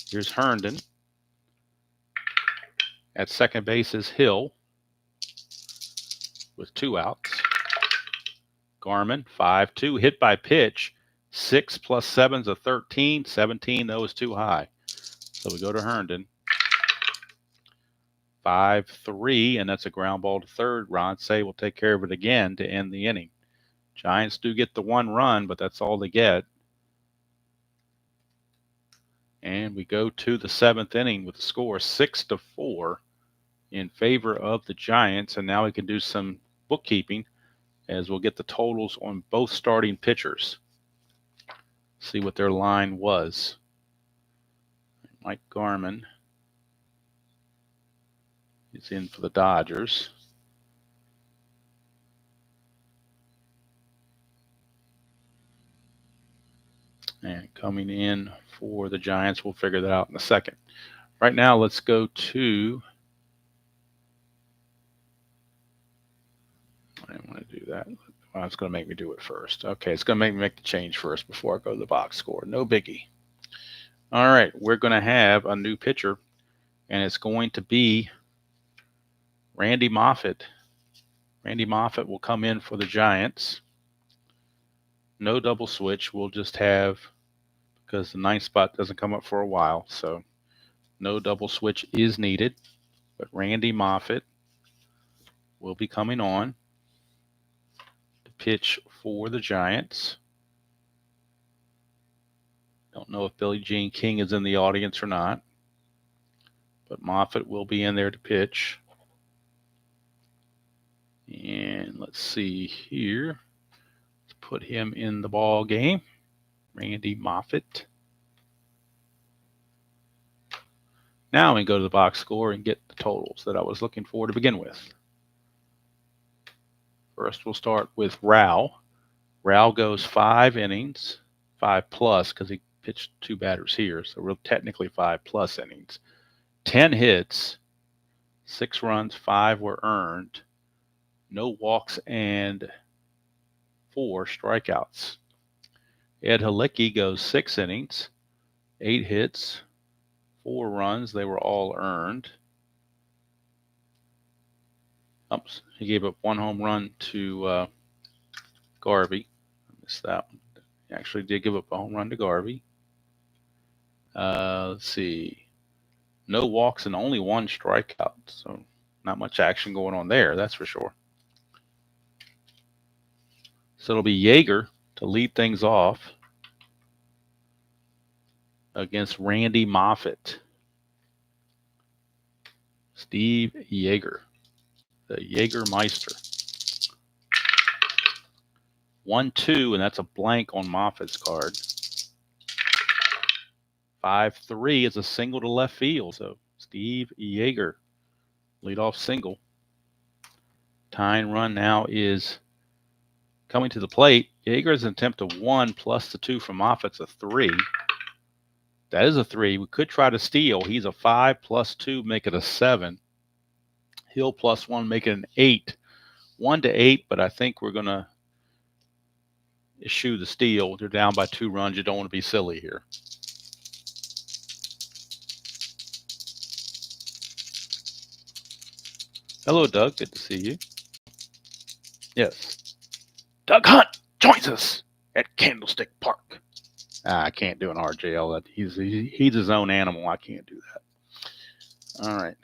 Here's Herndon. At second base is Hill with 2 outs. Garman, 5-2, hit by pitch. 6 plus 7 is a 13. 17, though, is too high. So we go to Herndon. 5-3, and that's a ground ball to third. Ron Say will take care of it again to end the inning. Giants do get the 1 run, but that's all they get. And we go to the 7th inning with the score 6-4 in favor of the Giants. And now we can do some bookkeeping as we'll get the totals on both starting pitchers. See what their line was. Mike Garman is in for the Dodgers. And coming in for the Giants, we'll figure that out in a second. Right now, let's go to... I didn't want to do that. Well, it's going to make me do it first. Okay, it's going to make me make the change first before I go to the box score. No biggie. All right, we're going to have a new pitcher, and it's going to be Randy Moffett. Randy Moffett will come in for the Giants. No double switch. We'll just have, because the 9th spot doesn't come up for a while, so no double switch is needed. But Randy Moffett will be coming on to pitch for the Giants. Don't know if Billie Jean King is in the audience or not, but Moffett will be in there to pitch. And let's see here. Let's put him in the ball game. Randy Moffett. Now we can go to the box score and get the totals that I was looking for to begin with. First, we'll start with Rao. Rao goes 5 innings, 5 plus, because he pitched 2 batters here, so we're technically 5 plus innings. 10 hits, 6 runs, 5 were earned, no walks, and 4 strikeouts. Ed Halicki goes 6 innings, 8 hits, 4 runs. They were all earned. Oops, he gave up 1 home run to Garvey. I missed that one. He actually did give up a home run to Garvey. Let's see. No walks and only 1 strikeout. So not much action going on there, that's for sure. So it'll be Yeager to lead things off against Randy Moffett. Steve Yeager, the Yeagermeister. 1-2, and that's a blank on Moffitt's card. 5-3 is a single to left field. So Steve Yeager, leadoff single. Tying run now is coming to the plate. Yeager's attempt of 1 plus the 2 from Moffitt's a 3. That is a 3. We could try to steal. He's a 5 plus 2, make it a 7. Hill plus 1, make it an 8. 1-8, but I think we're going to issue the steal. They're down by 2 runs. You don't want to be silly here. Hello, Doug. Good to see you. Yes. Doug Hunt joins us at Candlestick Park. I can't do an RJL. He's his own animal. I can't do that. All right.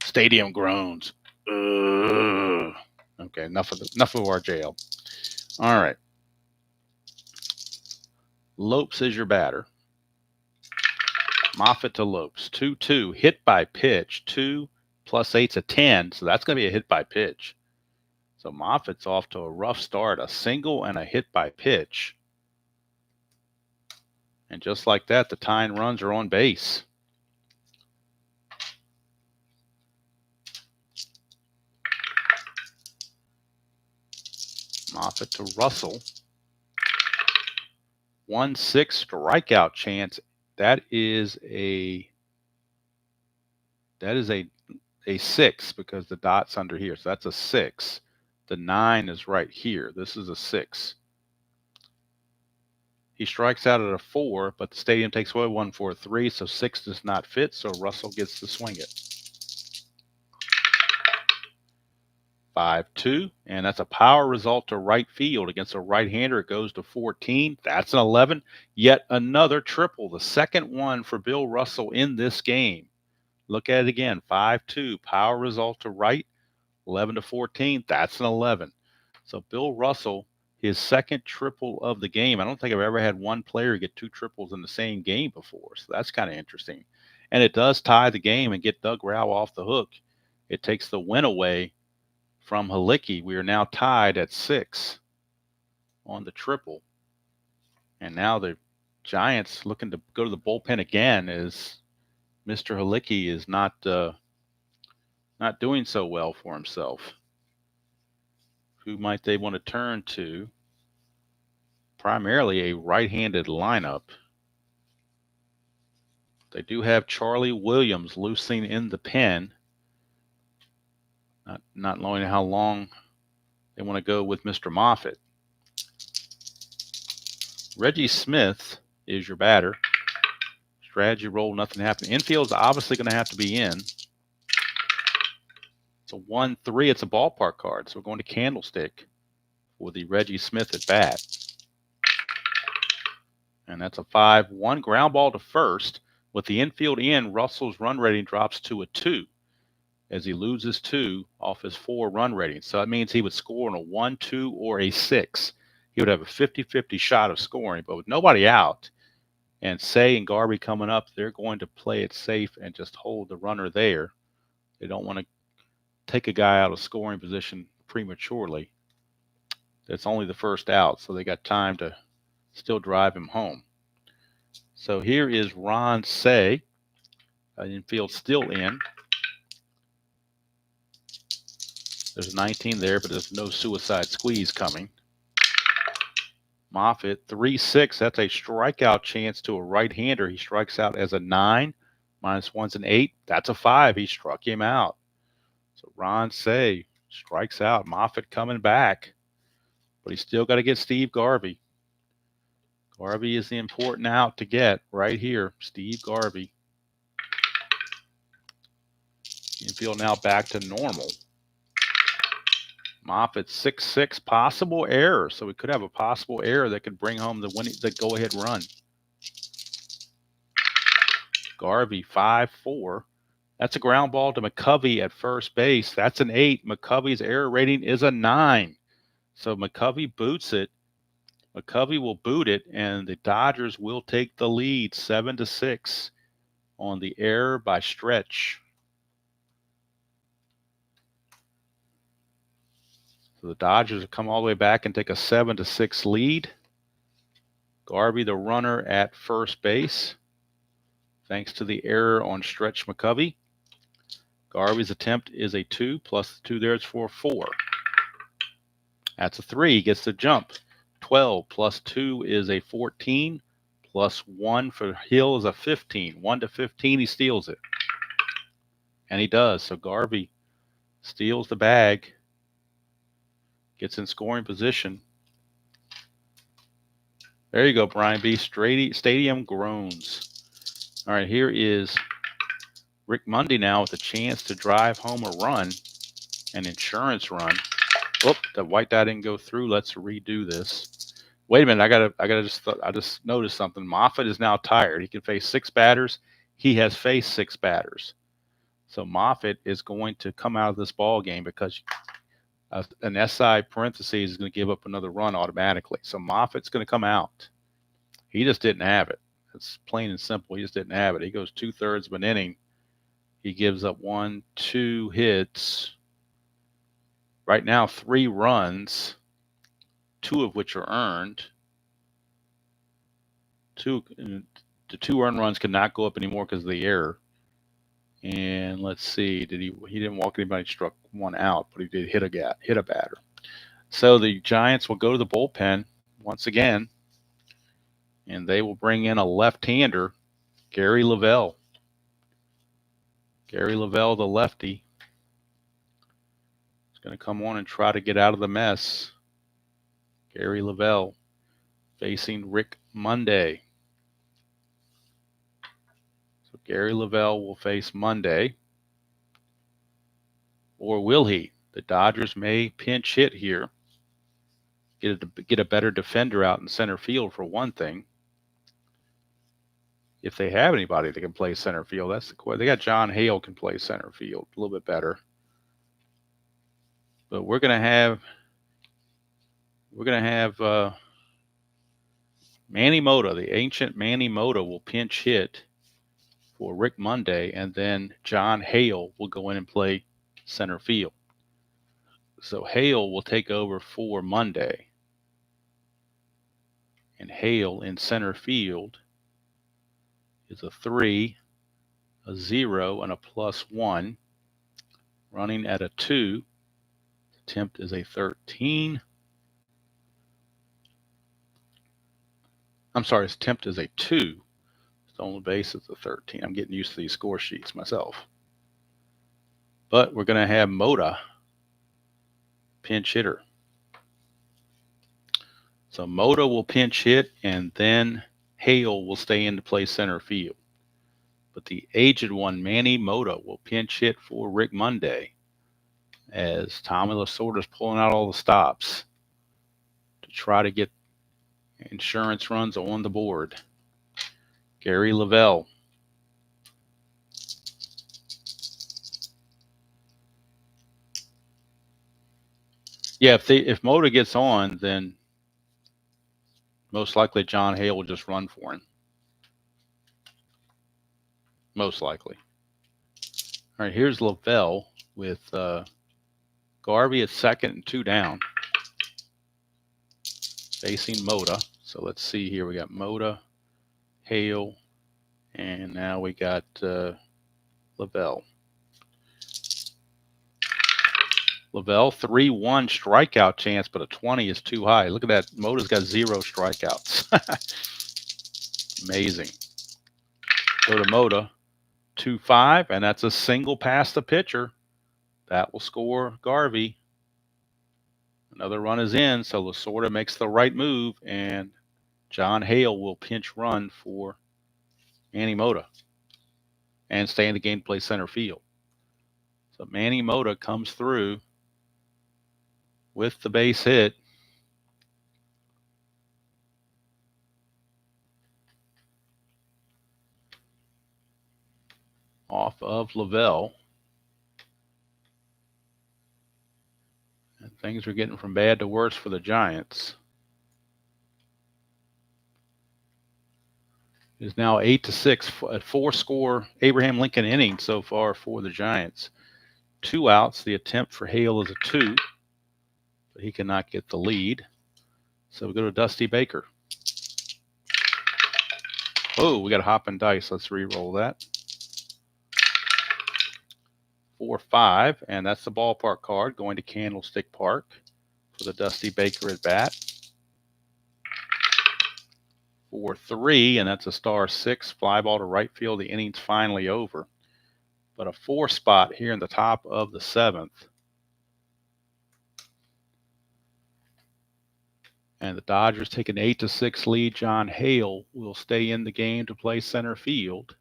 Stadium groans. Okay, enough of our jail. All right. Lopes is your batter. Moffitt to Lopes. 2-2. Hit by pitch. 2 plus 8's a 10. So that's going to be a hit by pitch. So Moffitt's off to a rough start. A single and a hit by pitch. And just like that, the tying runs are on base. Moffitt to Russell. 1-6 strikeout chance. That is a 6 because the dot's under here. So that's a 6. The 9 is right here. This is a 6. He strikes out at a 4, but the stadium takes away 1-4-3, so 6 does not fit, so Russell gets to swing it. 5-2, and that's a power result to right field. Against a right-hander, it goes to 14. That's an 11. Yet another triple, the second one for Bill Russell in this game. Look at it again, 5-2, power result to right, 11-14. That's an 11. So Bill Russell, his second triple of the game. I don't think I've ever had one player get 2 triples in the same game before. So that's kind of interesting. And it does tie the game and get Doug Rauch off the hook. It takes the win away from Halicki. We are now tied at 6 on the triple. And now the Giants looking to go to the bullpen again as Mr. Halicki is not doing so well for himself. Who might they want to turn to? Primarily a right-handed lineup. They do have Charlie Williams loosing in the pen. Not knowing how long they want to go with Mr. Moffitt. Reggie Smith is your batter. Strategy roll, nothing happened. Infield's obviously going to have to be in. It's a 1-3. It's a ballpark card, so we're going to Candlestick for the Reggie Smith at bat. And that's a 5-1 ground ball to first. With the infield in, Russell's run rating drops to a 2 as he loses 2 off his 4 run rating. So that means he would score on a 1, 2, or a 6. He would have a 50-50 shot of scoring, but with nobody out and Say and Garvey coming up, they're going to play it safe and just hold the runner there. They don't want to take a guy out of scoring position prematurely. That's only the first out, so they got time to still drive him home. So here is Ron Say. Infield still in. There's 19 there, but there's no suicide squeeze coming. Moffitt, 3-6. That's a strikeout chance to a right-hander. He strikes out as a 9. -1's an 8. That's a 5. He struck him out. So Ron Say strikes out. Moffitt coming back, but he's still got to get Steve Garvey. Garvey is the important out to get right here. Steve Garvey. Infield now back to normal. Moffitt 6-6, possible error. So we could have a possible error that could bring home the go-ahead run. Garvey 5-4. That's a ground ball to McCovey at first base. That's an 8. McCovey's error rating is a 9. So McCovey boots it. McCovey will boot it, and the Dodgers will take the lead 7-6 on the error by Stretch. So the Dodgers have come all the way back and take a 7-6 lead. Garvey, the runner at first base, thanks to the error on Stretch McCovey. Garvey's attempt is a 2, plus the 2 there is for 4. That's a 3, gets the jump. 12 plus 2 is a 14, plus 1 for Hill is a 15. 1-15, he steals it. And he does. So Garvey steals the bag, gets in scoring position. There you go, Brian B. Stadium groans. All right, here is Rick Mundy now with a chance to drive home a run, an insurance run. Oh, the white dot didn't go through. Let's redo this. Wait a minute, I just noticed something. Moffitt is now tired. He can face 6 batters. He has faced 6 batters. So Moffitt is going to come out of this ball game because an SI parentheses is going to give up another run automatically. So Moffitt's going to come out. He just didn't have it. It's plain and simple. He just didn't have it. He goes 2/3 of an inning. He gives up 1, 2 hits. Right now, 3 runs, 2 of which are earned. The 2 earned runs cannot go up anymore because of the error. And let's see, he didn't walk anybody, struck 1 out, but he did hit a batter. So the Giants will go to the bullpen once again, and they will bring in a left-hander, Gary Lavelle. Gary Lavelle, the lefty, is going to come on and try to get out of the mess. Gary Lavelle facing Rick Monday. So Gary Lavelle will face Monday. Or will he? The Dodgers may pinch hit here. Get a better defender out in center field for one thing. If they have anybody that can play center field, that's the question. They got John Hale can play center field a little bit better. But we're gonna have Manny Mota, the ancient Manny Mota, will pinch hit for Rick Monday, and then John Hale will go in and play center field. So Hale will take over for Monday, and Hale in center field is a 3, a 0, and a +1, running at a 2. Attempt is a 13. I'm sorry, his attempt is a 2. Stolen base is a 13. I'm getting used to these score sheets myself. But we're going to have Mota pinch hitter. So Mota will pinch hit, and then Hale will stay in to play center field. But the aged one, Manny Mota, will pinch hit for Rick Monday as Tommy Lasorda is pulling out all the stops to try to get insurance runs on the board. Gary Lavelle. Yeah, if Mota gets on, then most likely John Hale will just run for him. Most likely. All right, here's Lavelle with Garvey at second and 2 down, facing Mota. So let's see here. We got Mota, Hale, and now we got Lavelle. Lavelle, 3-1 strikeout chance, but a 20 is too high. Look at that. Mota's got 0 strikeouts. Amazing. Go to Mota, 2-5, and that's a single past the pitcher. That will score Garvey. Another run is in, so Lasorda makes the right move, and John Hale will pinch run for Manny Mota and stay in the game to play center field. So Manny Mota comes through with the base hit. Off of Lavelle. And things are getting from bad to worse for the Giants. It is now 8-6, a 4-score Abraham Lincoln inning so far for the Giants. 2 outs. The attempt for Hale is a 2, but he cannot get the lead. So we go to Dusty Baker. Oh, we got a hop and dice. Let's re-roll that. 4-5, and that's the ballpark card going to Candlestick Park for the Dusty Baker at bat. 4-3, and that's a star 6, fly ball to right field. The inning's finally over. But a 4 spot here in the top of the 7th. And the Dodgers take an 8-6 lead. John Hale will stay in the game to play center field.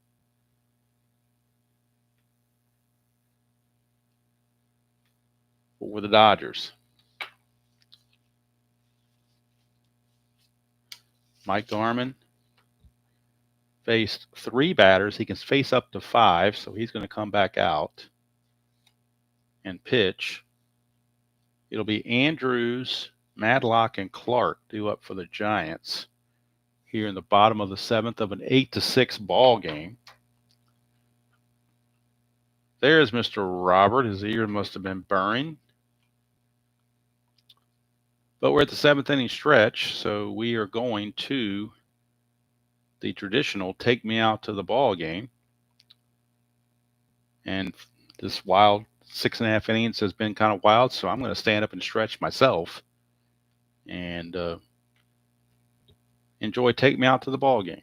For the Dodgers. Mike Garman faced 3 batters. He can face up to 5, so he's going to come back out and pitch. It'll be Andrews, Madlock, and Clark due up for the Giants here in the bottom of the 7th of an 8-6 ball game. There's Mr. Robert. His ear must have been burning. But we're at the 7th inning stretch, so we are going to the traditional take me out to the ball game. And this wild 6.5 innings has been kind of wild, so I'm going to stand up and stretch myself and enjoy take me out to the ball game.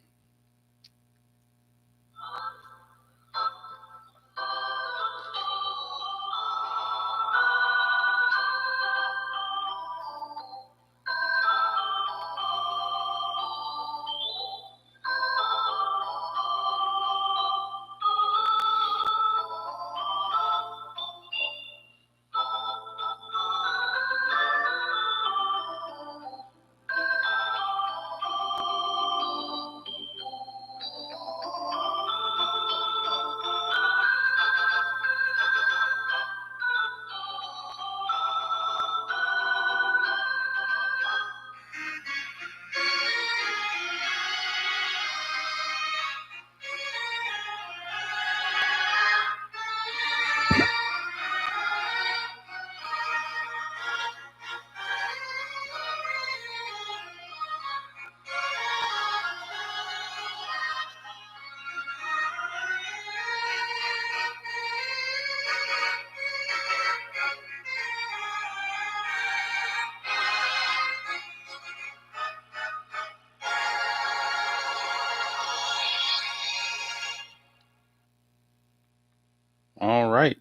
All right.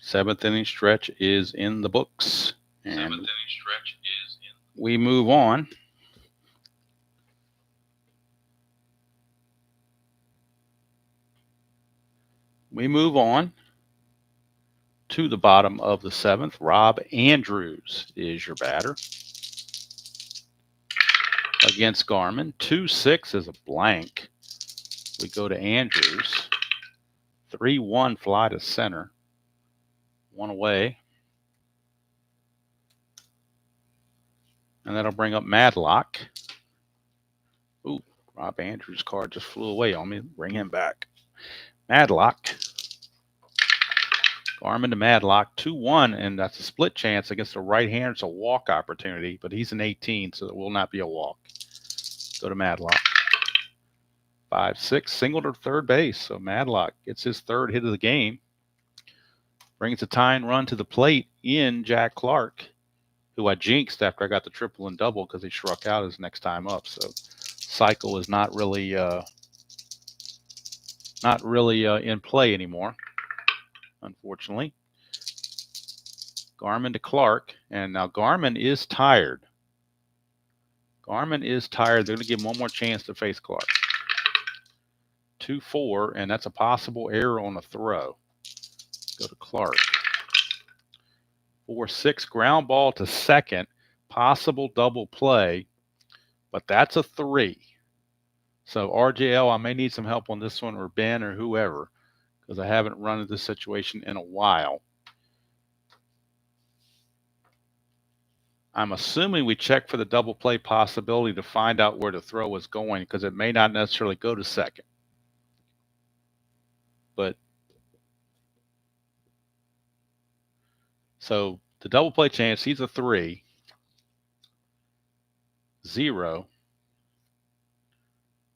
7th inning stretch is in the books. And we move on. We move on to the bottom of the 7th. Rob Andrews is your batter against Garmin. 2-6 is a blank. We go to Andrews. 3-1 fly to center. 1 away. And that'll bring up Madlock. Ooh, Rob Andrews' card just flew away on me. Bring him back. Madlock. Garmin to Madlock. 2-1, and that's a split chance against the right-hander. It's a walk opportunity, but he's an 18, so it will not be a walk. Go to Madlock. 5-6, single to third base. So Madlock gets his 3rd hit of the game. Brings a tying run to the plate in Jack Clark, who I jinxed after I got the triple and double because he struck out his next time up. So cycle is not really in play anymore, unfortunately. Garmin to Clark, and now Garmin is tired. They're going to give him one more chance to face Clark. 2-4, and that's a possible error on a throw. Go to Clark. 4-6, ground ball to second, possible double play, but that's a 3. So RJL, I may need some help on this one, or Ben or whoever, because I haven't run into this situation in a while. I'm assuming we check for the double play possibility to find out where the throw is going, because it may not necessarily go to second. But so the double play chance, he's a 3. 0.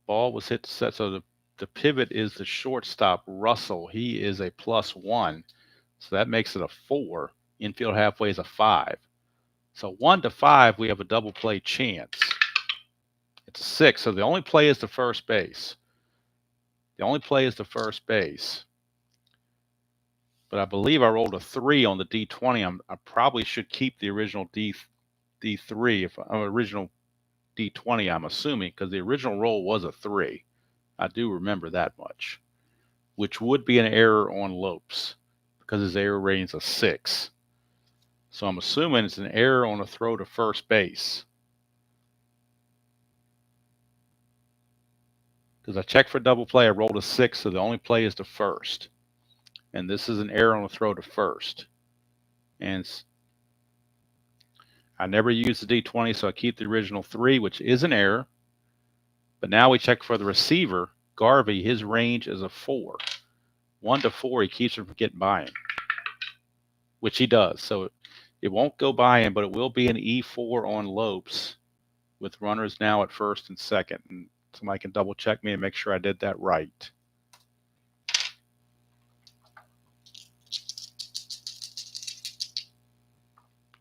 Ball was hit to set, so the pivot is the shortstop, Russell. He is a +1, so that makes it a 4. Infield halfway is a 5. So 1 to 5, we have a double play chance. It's a 6, so the only play is the first base. But I believe I rolled a 3 on the D20. I probably should keep the original D3, original D20, I'm assuming, because the original roll was a 3. I do remember that much, which would be an error on Lopes because his error rating is a 6. So I'm assuming it's an error on a throw to first base, Because I checked for double play, I rolled a 6, so the only play is to first. And this is an error on a throw to first. And I never use the D20, so I keep the original 3, which is an error. But now we check for the receiver, Garvey. His range is a 4. 1 to 4, he keeps from getting by him, which he does. So it won't go by him, but it will be an E4 on Lopes with runners now at first and second. And somebody can double check me and make sure I did that right.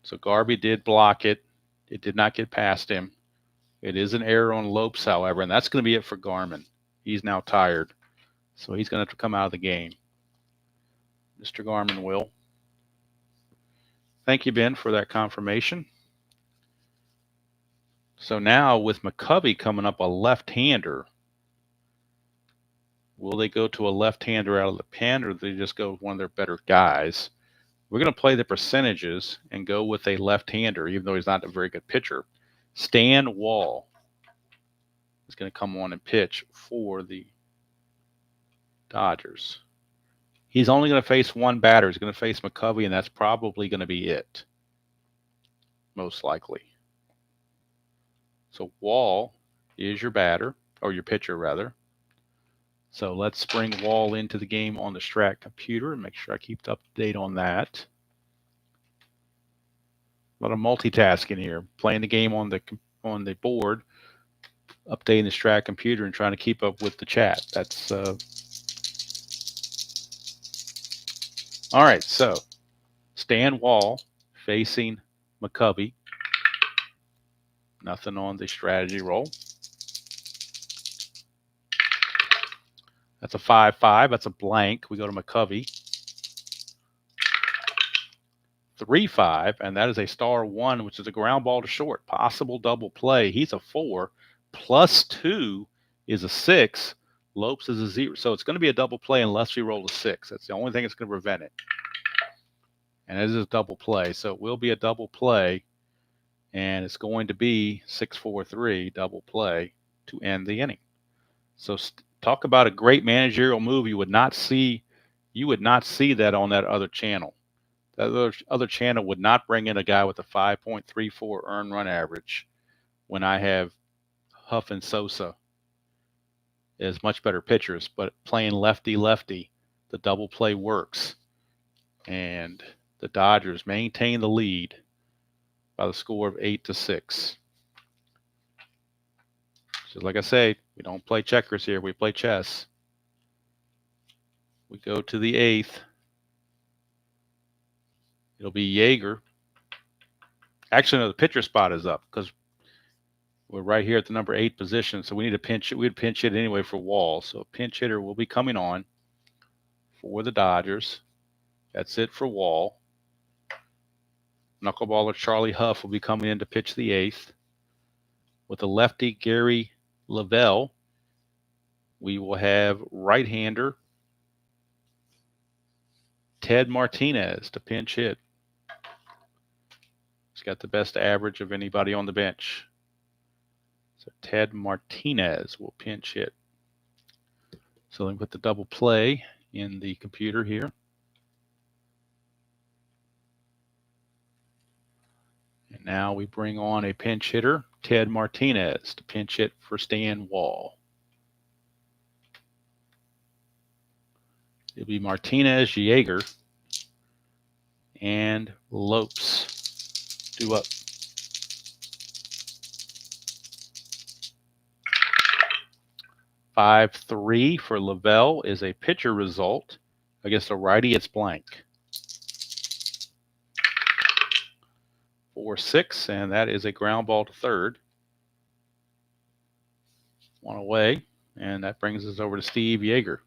So Garvey did block it. It did not get past him. It is an error on Lopes, however, and that's going to be it for Garmin. He's now tired, so he's going to have to come out of the game. Mr. Garmin will. Thank you, Ben, for that confirmation. So now with McCovey coming up, a left-hander, will they go to a left-hander out of the pen, or do they just go with one of their better guys? We're going to play the percentages and go with a left-hander, even though he's not a very good pitcher. Stan Wall is going to come on and pitch for the Dodgers. He's only going to face one batter. He's going to face McCovey, and that's probably going to be it, most likely. So Wall is your batter, or your pitcher, rather. So let's bring Wall into the game on the Strat computer and make sure I keep up to date on that. A lot of multitasking here, playing the game on the board, updating the Strat computer, and trying to keep up with the chat. That's all right. So Stan Wall facing McCovey. Nothing on the strategy roll. That's a 5-5. That's a blank. We go to McCovey. 3-5, and that is a star 1, which is a ground ball to short. Possible double play. He's a 4. +2 is a 6. Lopes is a 0. So it's going to be a double play unless we roll a 6. That's the only thing that's going to prevent it. And it is a double play. So it will be a double play. And it's going to be 6-4-3 double play to end the inning. So talk about a great managerial move. You would not see that on that other channel. That other channel would not bring in a guy with a 5.34 earned run average when I have Huff and Sosa as much better pitchers. But playing lefty-lefty, the double play works. And the Dodgers maintain the lead by the score of 8-6. Just like I say, we don't play checkers here. We play chess. We go to the 8th. It'll be Yeager. Actually, no, the pitcher spot is up because we're right here at the number 8 position. So we need a pinch. We'd pinch hit anyway for Wall. So a pinch hitter will be coming on for the Dodgers. That's it for Wall. Knuckleballer Charlie Huff will be coming in to pitch the 8th. With the lefty Gary Lavelle, we will have right-hander Ted Martinez to pinch hit. He's got the best average of anybody on the bench. So Ted Martinez will pinch hit. So let me put the double play in the computer here. And now we bring on a pinch hitter, Ted Martinez, to pinch hit for Stan Wall. It'll be Martinez, Yeager, and Lopes due up. (5-3) for Lavelle is a pitcher result. Against a righty, it's blank. 4-6, and that is a ground ball to third. One away, and that brings us over to Steve Yeager.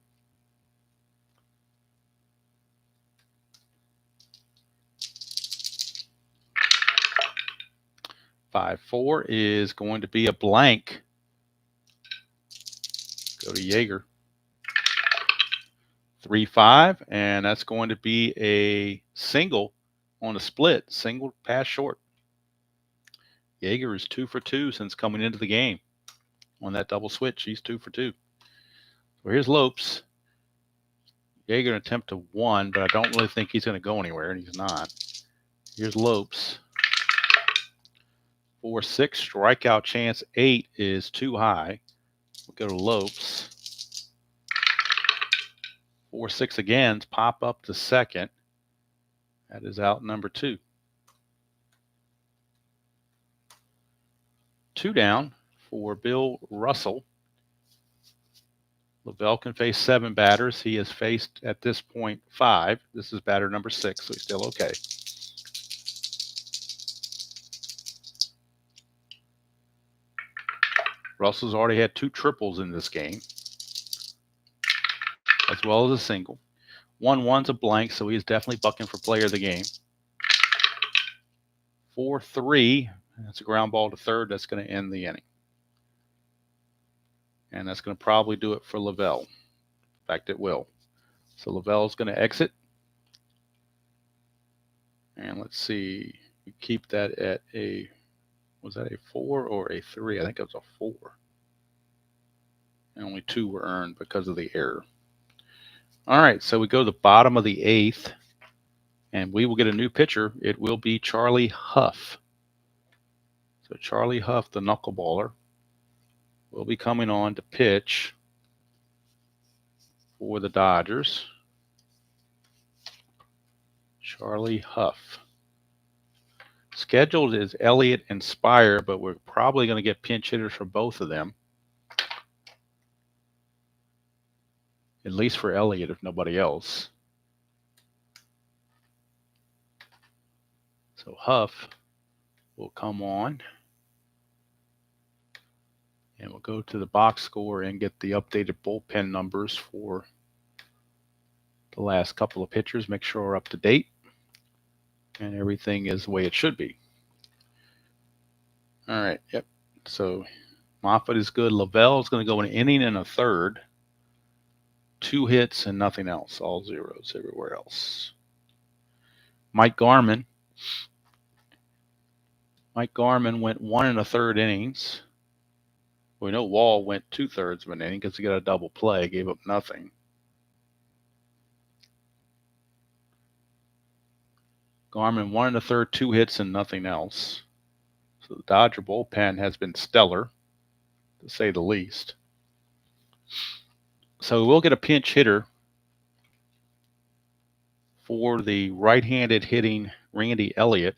(5-4) is going to be a blank. Go to Yeager. 3-5, and that's going to be a single on a split, single pass short. Yeager is 2 for 2 since coming into the game. On that double switch, he's 2 for 2. So here's Lopes. Yeager going to attempt to 1, but I don't really think he's going to go anywhere, and he's not. Here's Lopes. 4-6, strikeout chance 8 is too high. We'll go to Lopes. 4-6 again, pop up to second. That is out number 2. 2 down for Bill Russell. Lavelle can face 7 batters. He has faced, at this point, 5. This is batter number 6, so he's still okay. Russell's already had 2 triples in this game, as well as a single. 1-1's a blank, so he's definitely bucking for player of the game. 4-3, that's a ground ball to third. That's going to end the inning. And that's going to probably do it for Lavelle. In fact, it will. So Lavelle's going to exit. And let's see, we keep that at a, was that a 4 or a 3? I think it was a 4. And only 2 were earned because of the error. All right, so we go to the bottom of the 8th, and we will get a new pitcher. It will be Charlie Huff. So Charlie Huff, the knuckleballer, will be coming on to pitch for the Dodgers. Charlie Huff. Scheduled is Elliott and Spire, but we're probably going to get pinch hitters for both of them. At least for Elliott, if nobody else. So Huff will come on. And we'll go to the box score and get the updated bullpen numbers for the last couple of pitchers. Make sure we're up to date. And everything is the way it should be. All right, yep. So Moffitt is good. Lavelle is going to go an inning and a third. 2 hits and nothing else. All zeros everywhere else. Mike Garman. Mike Garman went 1 1/3 innings. We know Wall went 2/3 of an inning because he got a double play, gave up nothing. Garman 1 1/3, 2 hits and nothing else. So the Dodger bullpen has been stellar, to say the least. So we'll get a pinch hitter for the right-handed hitting Randy Elliott,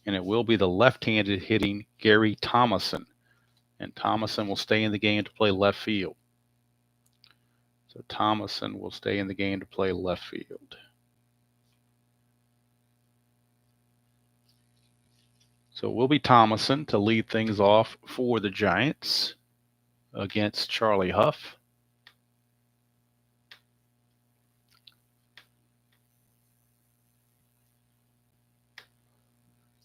and it will be the left-handed hitting Gary Thomason. And Thomason will stay in the game to play left field. So Thomason will stay in the game to play left field. So it will be Thomason to lead things off for the Giants against Charlie Huff.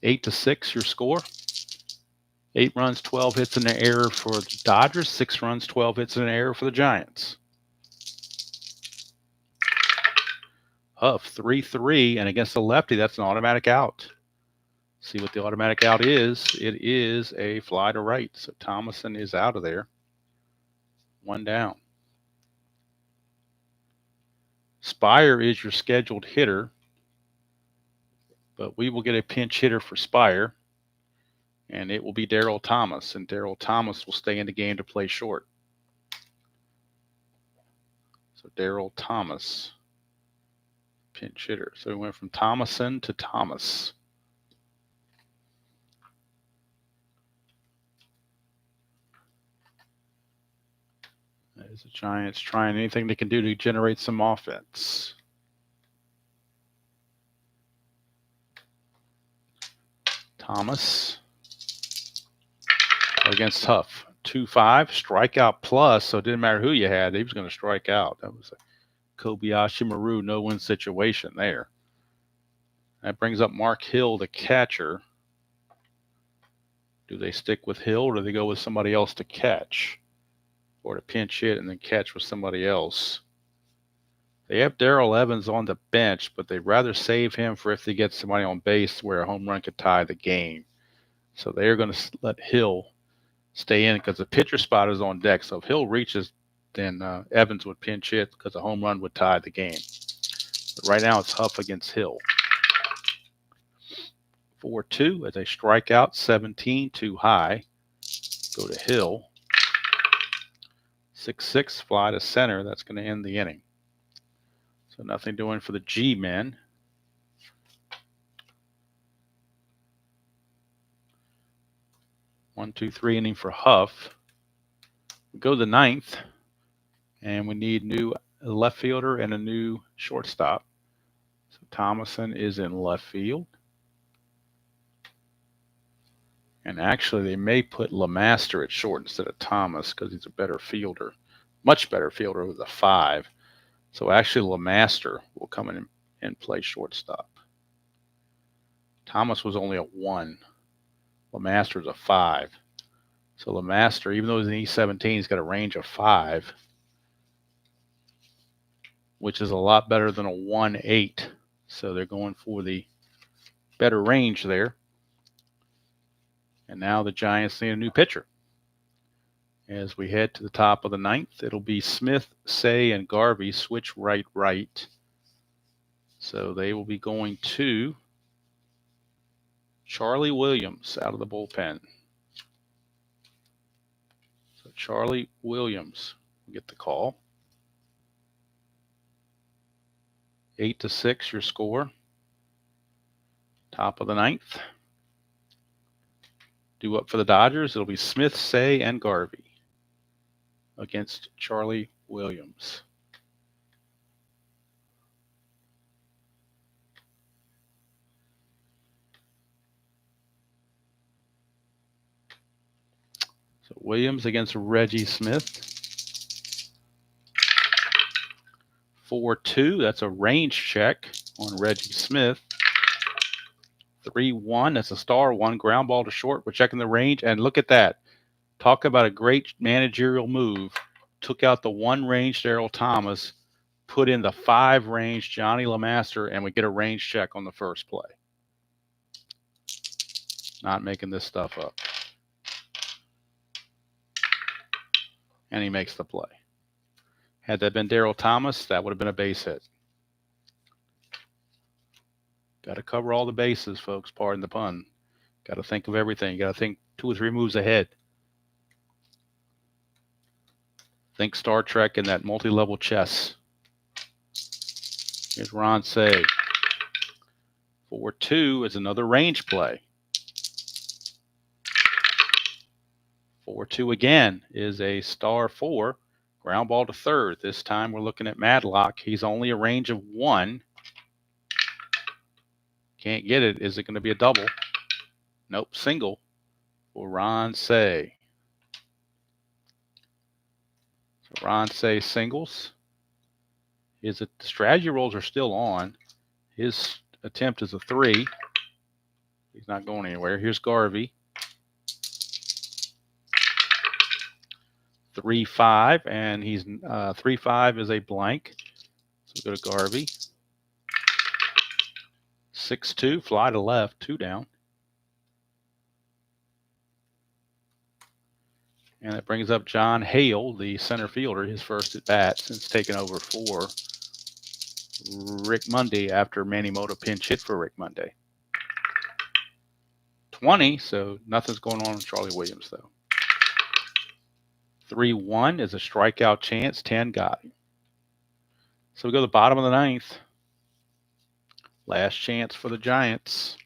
Eight to 6, your score. 8 runs, 12 hits in the error for the Dodgers. 6 runs, 12 hits in the error for the Giants. Huff 3-3, and against the lefty, that's an automatic out. See what the automatic out is. It is a fly to right. So Thomason is out of there. 1 down. Spire is your scheduled hitter, but we will get a pinch hitter for Spire, and it will be Darryl Thomas, and Darryl Thomas will stay in the game to play short. So Darryl Thomas, pinch hitter. So we went from Thomason to Thomas. There's the Giants trying anything they can do to generate some offense. Thomas against Huff. 2-5, strikeout plus, so it didn't matter who you had. He was going to strike out. That was a Kobayashi Maru no-win situation there. That brings up Mark Hill, the catcher. Do they stick with Hill, or do they go with somebody else to catch? Or to pinch hit and then catch with somebody else? They have Darrell Evans on the bench, but they'd rather save him for if they get somebody on base where a home run could tie the game. So they're going to let Hill stay in because the pitcher spot is on deck. So if Hill reaches then Evans would pinch hit because a home run would tie the game. But right now it's Huff against Hill. 4-2 as a strikeout, 17 too high. Go to Hill. 6-6 fly to center. That's going to end the inning. So nothing doing for the G-men. 1-2-3 inning for Huff. We go to the ninth, and we need new left fielder and a new shortstop. So Thomason is in left field. And actually, they may put LeMaster at short instead of Thomas because he's a better fielder, much better fielder with a 5. So actually, LeMaster will come in and play shortstop. Thomas was only a 1. LeMaster is a 5. So LeMaster, even though he's an E17, he's got a range of 5, which is a lot better than a 1-8. So they're going for the better range there. And now the Giants need a new pitcher. As we head to the top of the ninth, it'll be Smith, Say, and Garvey switch right. So they will be going to Charlie Williams out of the bullpen. So Charlie Williams will get the call. 8-6 your score. Top of the ninth. Due up for the Dodgers, it'll be Smith, Say, and Garvey against Charlie Williams. So Williams against Reggie Smith. 4-2, that's a range check on Reggie Smith. 3-1, that's a star, 1 ground ball to short. We're checking the range, and look at that. Talk about a great managerial move. Took out the 1 range Daryl Thomas, put in the 5 range Johnny LeMaster, and we get a range check on the first play. Not making this stuff up. And he makes the play. Had that been Daryl Thomas, that would have been a base hit. Got to cover all the bases, folks. Pardon the pun. Got to think of everything. Got to think 2 or 3 moves ahead. Think Star Trek in that multi-level chess. Here's Ron Say. 4-2 is another range play. 4-2 again is a star 4. Ground ball to third. This time we're looking at Madlock. He's only a range of 1. Can't get it. Is it going to be a double? Nope, single for Ron Say. So Ron Say singles. The strategy rolls are still on. His attempt is a 3. He's not going anywhere. Here's Garvey. 3-5, and he's 3-5 is a blank. So go to Garvey. 6-2, fly to left, 2 down. And that brings up John Hale, the center fielder, his first at bat since taking over for Rick Monday after Manny Mota pinch hit for Rick Monday. 20, so nothing's going on with Charlie Williams, though. 3-1 is a strikeout chance. 10 got him. So we go to the bottom of the ninth. Last chance for the Giants.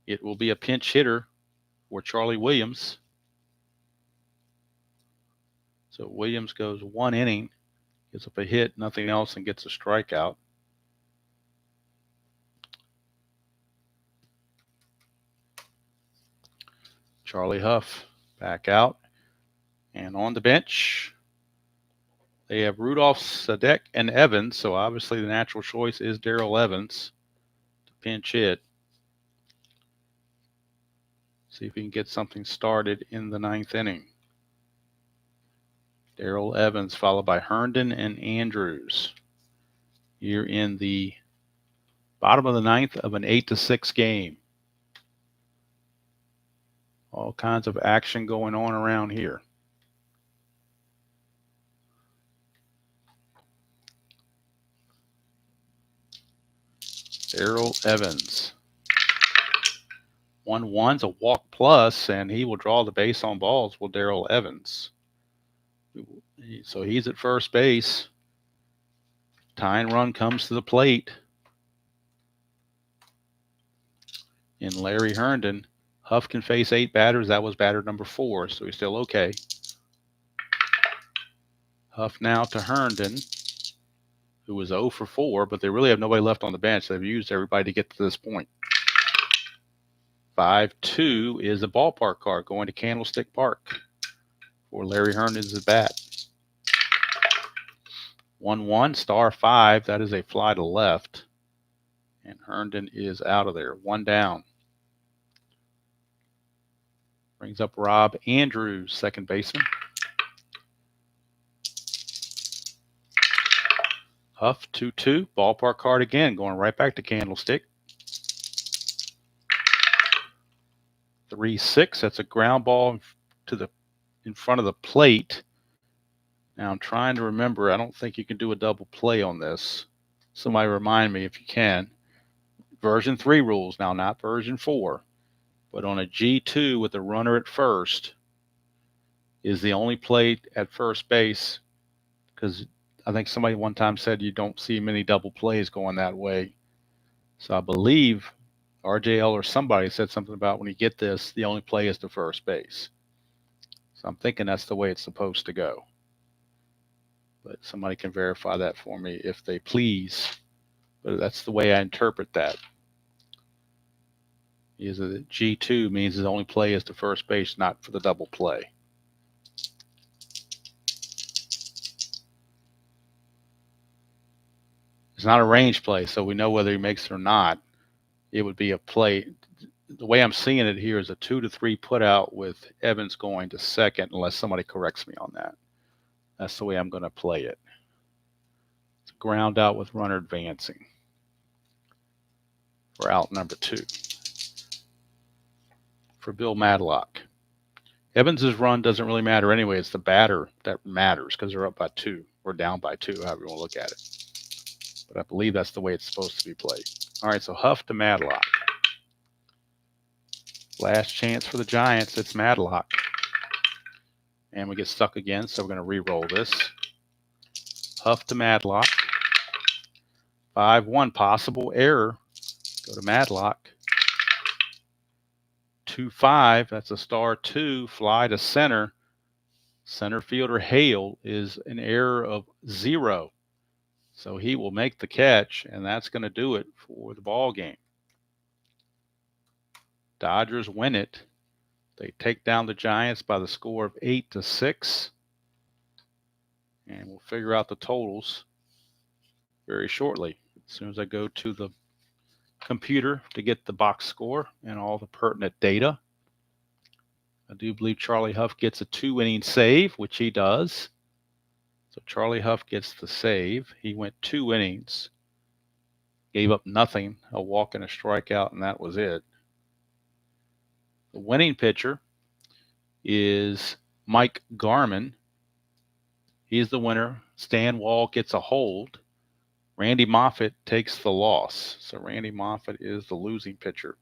It will be a pinch hitter for Charlie Williams. So Williams goes 1 inning, gets up a hit, nothing else, and gets a strikeout. Charlie Huff back out. And on the bench, they have Rudolph, Sadek, and Evans. So obviously the natural choice is Darrell Evans to pinch hit. See if he can get something started in the 9th inning. Darrell Evans followed by Herndon and Andrews. Here in the bottom of the 9th of an 8-6 game. All kinds of action going on around here. Darrell Evans. 1-1's a walk plus, and he will draw the base on balls with Darrell Evans. So he's at first base. Tying run comes to the plate. And Larry Herndon. Huff can face 8 batters. That was batter number 4, so he's still okay. Huff now to Herndon, who was 0 for 4, but they really have nobody left on the bench. They've used everybody to get to this point. 5-2 is a ballpark card going to Candlestick Park for Larry Herndon's at bat. 1-1, star 5. That is a fly to left. And Herndon is out of there. 1 down. Brings up Rob Andrews, second baseman. Huff 2-2. Ballpark card again, going right back to Candlestick. 3-6. That's a ground ball in front of the plate. Now I'm trying to remember. I don't think you can do a double play on this. Somebody remind me if you can. Version 3 rules now, not version 4. But on a G2 with a runner at first is the only play at first base, because I think somebody one time said you don't see many double plays going that way. So I believe RJL or somebody said something about when you get this, the only play is to first base. So I'm thinking that's the way it's supposed to go. But somebody can verify that for me if they please. But that's the way I interpret that. Is that G2 means the only play is to first base, not for the double play. It's not a range play, so we know whether he makes it or not. It would be a play. The way I'm seeing it here is a 2-3 put out with Evans going to second, unless somebody corrects me on that. That's the way I'm going to play it. It's a ground out with runner advancing for out number 2. For Bill Madlock. Evans's run doesn't really matter anyway. It's the batter that matters because they're up by 2 or down by 2, however you want to look at it. But I believe that's the way it's supposed to be played. All right, so Huff to Madlock. Last chance for the Giants. It's Madlock. And we get stuck again, so we're going to re-roll this. Huff to Madlock. 5-1, possible error. Go to Madlock. 2-5, that's a star 2, fly to center. Center fielder Hale is an error of 0. So he will make the catch, and that's going to do it for the ball game. Dodgers win it. They take down the Giants by the score of 8-6. And we'll figure out the totals very shortly. As soon as I go to the computer to get the box score and all the pertinent data. I do believe Charlie Huff gets a 2-inning save, which he does. So Charlie Huff gets the save. He went 2 innings, gave up nothing, a walk and a strikeout, and that was it. The winning pitcher is Mike Garman. He's the winner. Stan Wall gets a hold. Randy Moffett takes the loss. So Randy Moffett is the losing pitcher.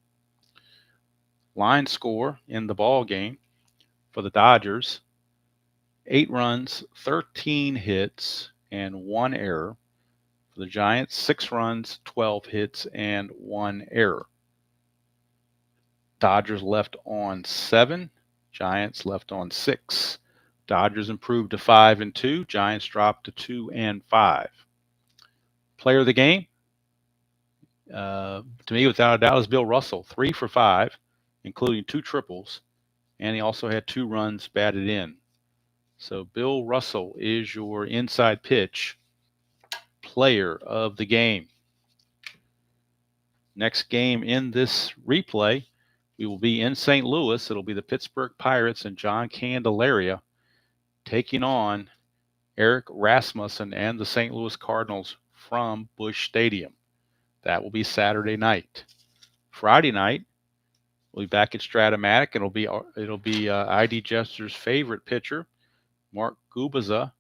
Line score in the ball game for the Dodgers: 8 runs, 13 hits, and 1 error. For the Giants, 6 runs, 12 hits, and 1 error. Dodgers left on 7. Giants left on 6. Dodgers improved to 5-2. Giants dropped to 2-5. Player of the game, to me, without a doubt, is Bill Russell. 3 for 5, including 2 triples, and he also had 2 runs batted in. So Bill Russell is your inside pitch player of the game. Next game in this replay, we will be in St. Louis. It'll be the Pittsburgh Pirates and John Candelaria taking on Eric Rasmussen and the St. Louis Cardinals from Busch Stadium. That will be Saturday night. Friday night, we'll be back at Stratomatic. It'll be ID Jester's favorite pitcher, Mark Gubiza,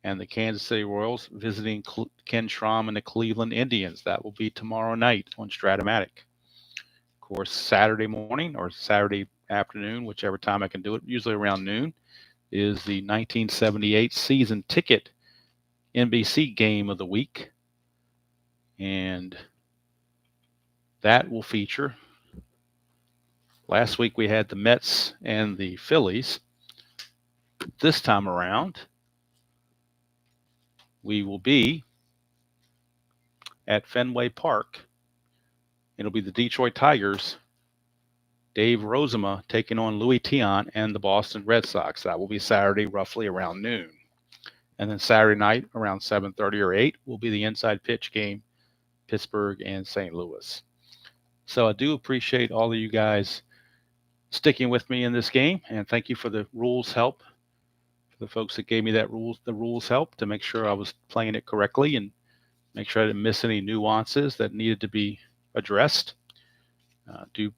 and the Kansas City Royals visiting Ken Schramm and the Cleveland Indians. That will be tomorrow night on Stratomatic. Of course, Saturday morning or Saturday afternoon, whichever time I can do it, usually around noon, is the 1978 season ticket NBC game of the week. And that will feature. Last week we had the Mets and the Phillies. This time around, we will be at Fenway Park. It'll be the Detroit Tigers, Dave Rozema taking on Louis Tiant and the Boston Red Sox. That will be Saturday, roughly around noon. And then Saturday night, around 7:30 or 8, will be the inside pitch game, Pittsburgh and St. Louis. So I do appreciate all of you guys sticking with me in this game, and thank you for the rules help. For the folks that gave me the rules help to make sure I was playing it correctly and make sure I didn't miss any nuances that needed to be addressed. Do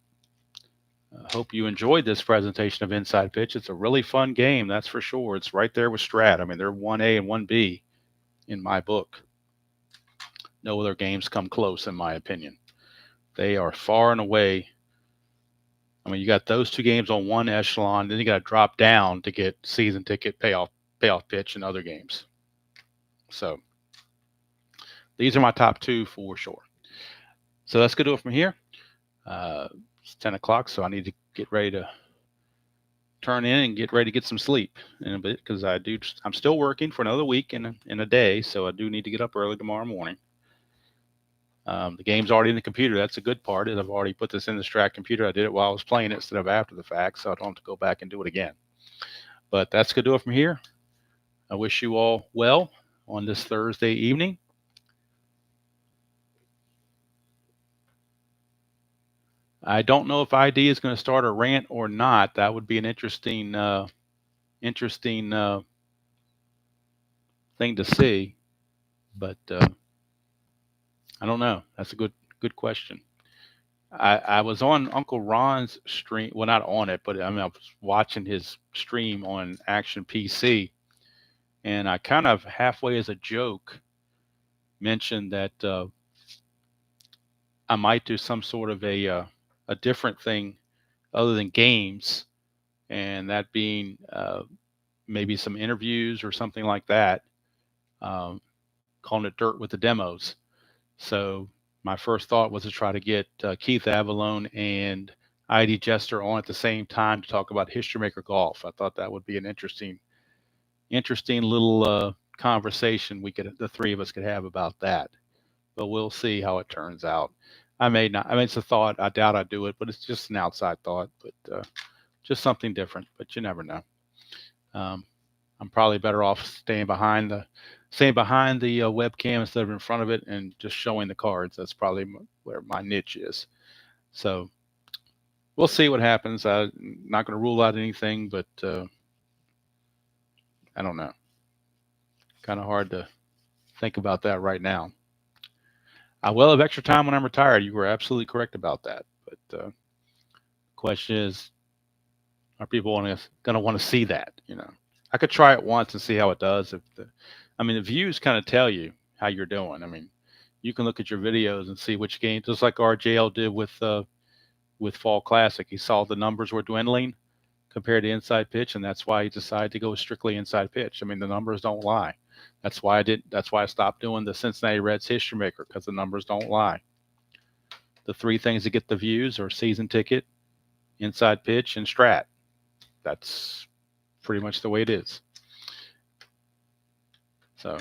hope you enjoyed this presentation of Inside Pitch. It's a really fun game, that's for sure. It's right there with Strat. I mean, they're 1A and 1B in my book. No other games come close, in my opinion. They are far and away. I mean, you got those two games on one echelon, then you got to drop down to get season ticket, payoff pitch, and other games. So these are my top two for sure. So that's going to do it from here. It's 10 o'clock, so I need to get ready to turn in and get ready to get some sleep in a bit because I'm still working for another week in a day, so I do need to get up early tomorrow morning. The game's already in the computer. That's a good part. Is I've already put this in the Strat computer. I did it while I was playing it instead of after the fact, so I don't have to go back and do it again. But that's going to do it from here. I wish you all well on this Thursday evening. I don't know if ID is going to start a rant or not. That would be an interesting thing to see. But I don't know. That's a good question. I was on Uncle Ron's stream. Well, not on it, but I mean, I was watching his stream on Action PC, and I kind of halfway as a joke mentioned that I might do some sort of a different thing other than games, and that being maybe some interviews or something like that, calling it Dirt with the Demos. So my first thought was to try to get Keith Avalone and ID Jester on at the same time to talk about History Maker Golf. I thought that would be an interesting little conversation the three of us could have about that. But we'll see how it turns out. I may not. I mean, it's a thought. I doubt I'd do it, but it's just an outside thought. But just something different. But you never know. I'm probably better off staying behind the webcam instead of in front of it and just showing the cards. That's probably where my niche is. So we'll see what happens. I'm not going to rule out anything, but I don't know. Kind of hard to think about that right now. I will have extra time when I'm retired. You were absolutely correct about that. But the question is, are people going to want to see that? You know, I could try it once and see how it does. The views kind of tell you how you're doing. I mean, you can look at your videos and see which games, just like RJL did with Fall Classic. He saw the numbers were dwindling compared to inside pitch, and that's why he decided to go strictly inside pitch. I mean, the numbers don't lie. That's why I stopped doing the Cincinnati Reds History Maker, because the numbers don't lie. The three things that get the views are season ticket, inside pitch, and strat. That's pretty much the way it is. So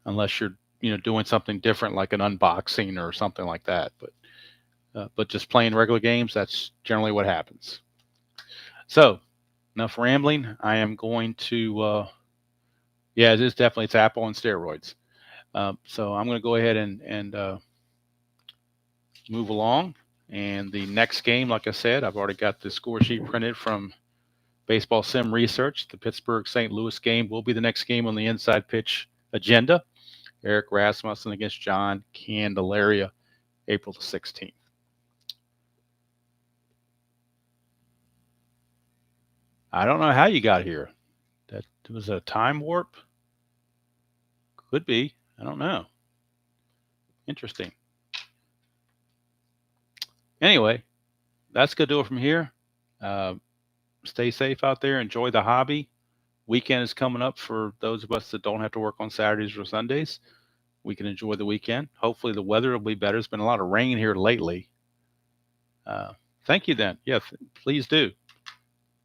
unless you're doing something different like an unboxing or something like that, but just playing regular games, that's generally what happens. So enough rambling. I am going to it's Apple on steroids. So I'm going to go ahead and move along. And the next game, like I said, I've already got the score sheet printed from Baseball Sim Research. The Pittsburgh St. Louis game will be the next game on the inside pitch agenda. Eric Rasmussen against John Candelaria, April the 16th. I don't know how you got here. That was a time warp. Could be. I don't know. Interesting. Anyway, that's going to do it from here. Uh, Stay safe out there. Enjoy the hobby. Weekend is coming up for those of us that don't have to work on Saturdays or Sundays. We can enjoy the weekend. Hopefully, the weather will be better. It's been a lot of rain here lately. Uh, Thank you, then. Yes, please do.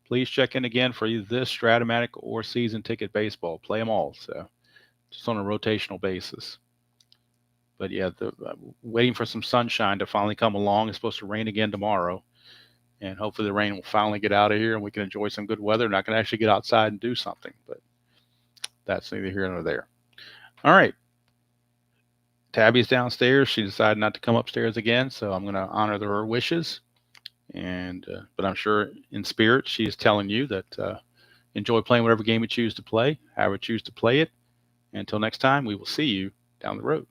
Please check in again for either this Stratomatic or season ticket baseball. Play them all. So just on a rotational basis. But yeah, waiting for some sunshine to finally come along. It's supposed to rain again tomorrow, and hopefully the rain will finally get out of here and we can enjoy some good weather. And I can actually get outside and do something. But that's neither here nor there. All right, Tabby's downstairs. She decided not to come upstairs again, so I'm going to honor her wishes. And but I'm sure in spirit she is telling you that enjoy playing whatever game you choose to play, however you choose to play it. And until next time, we will see you down the road.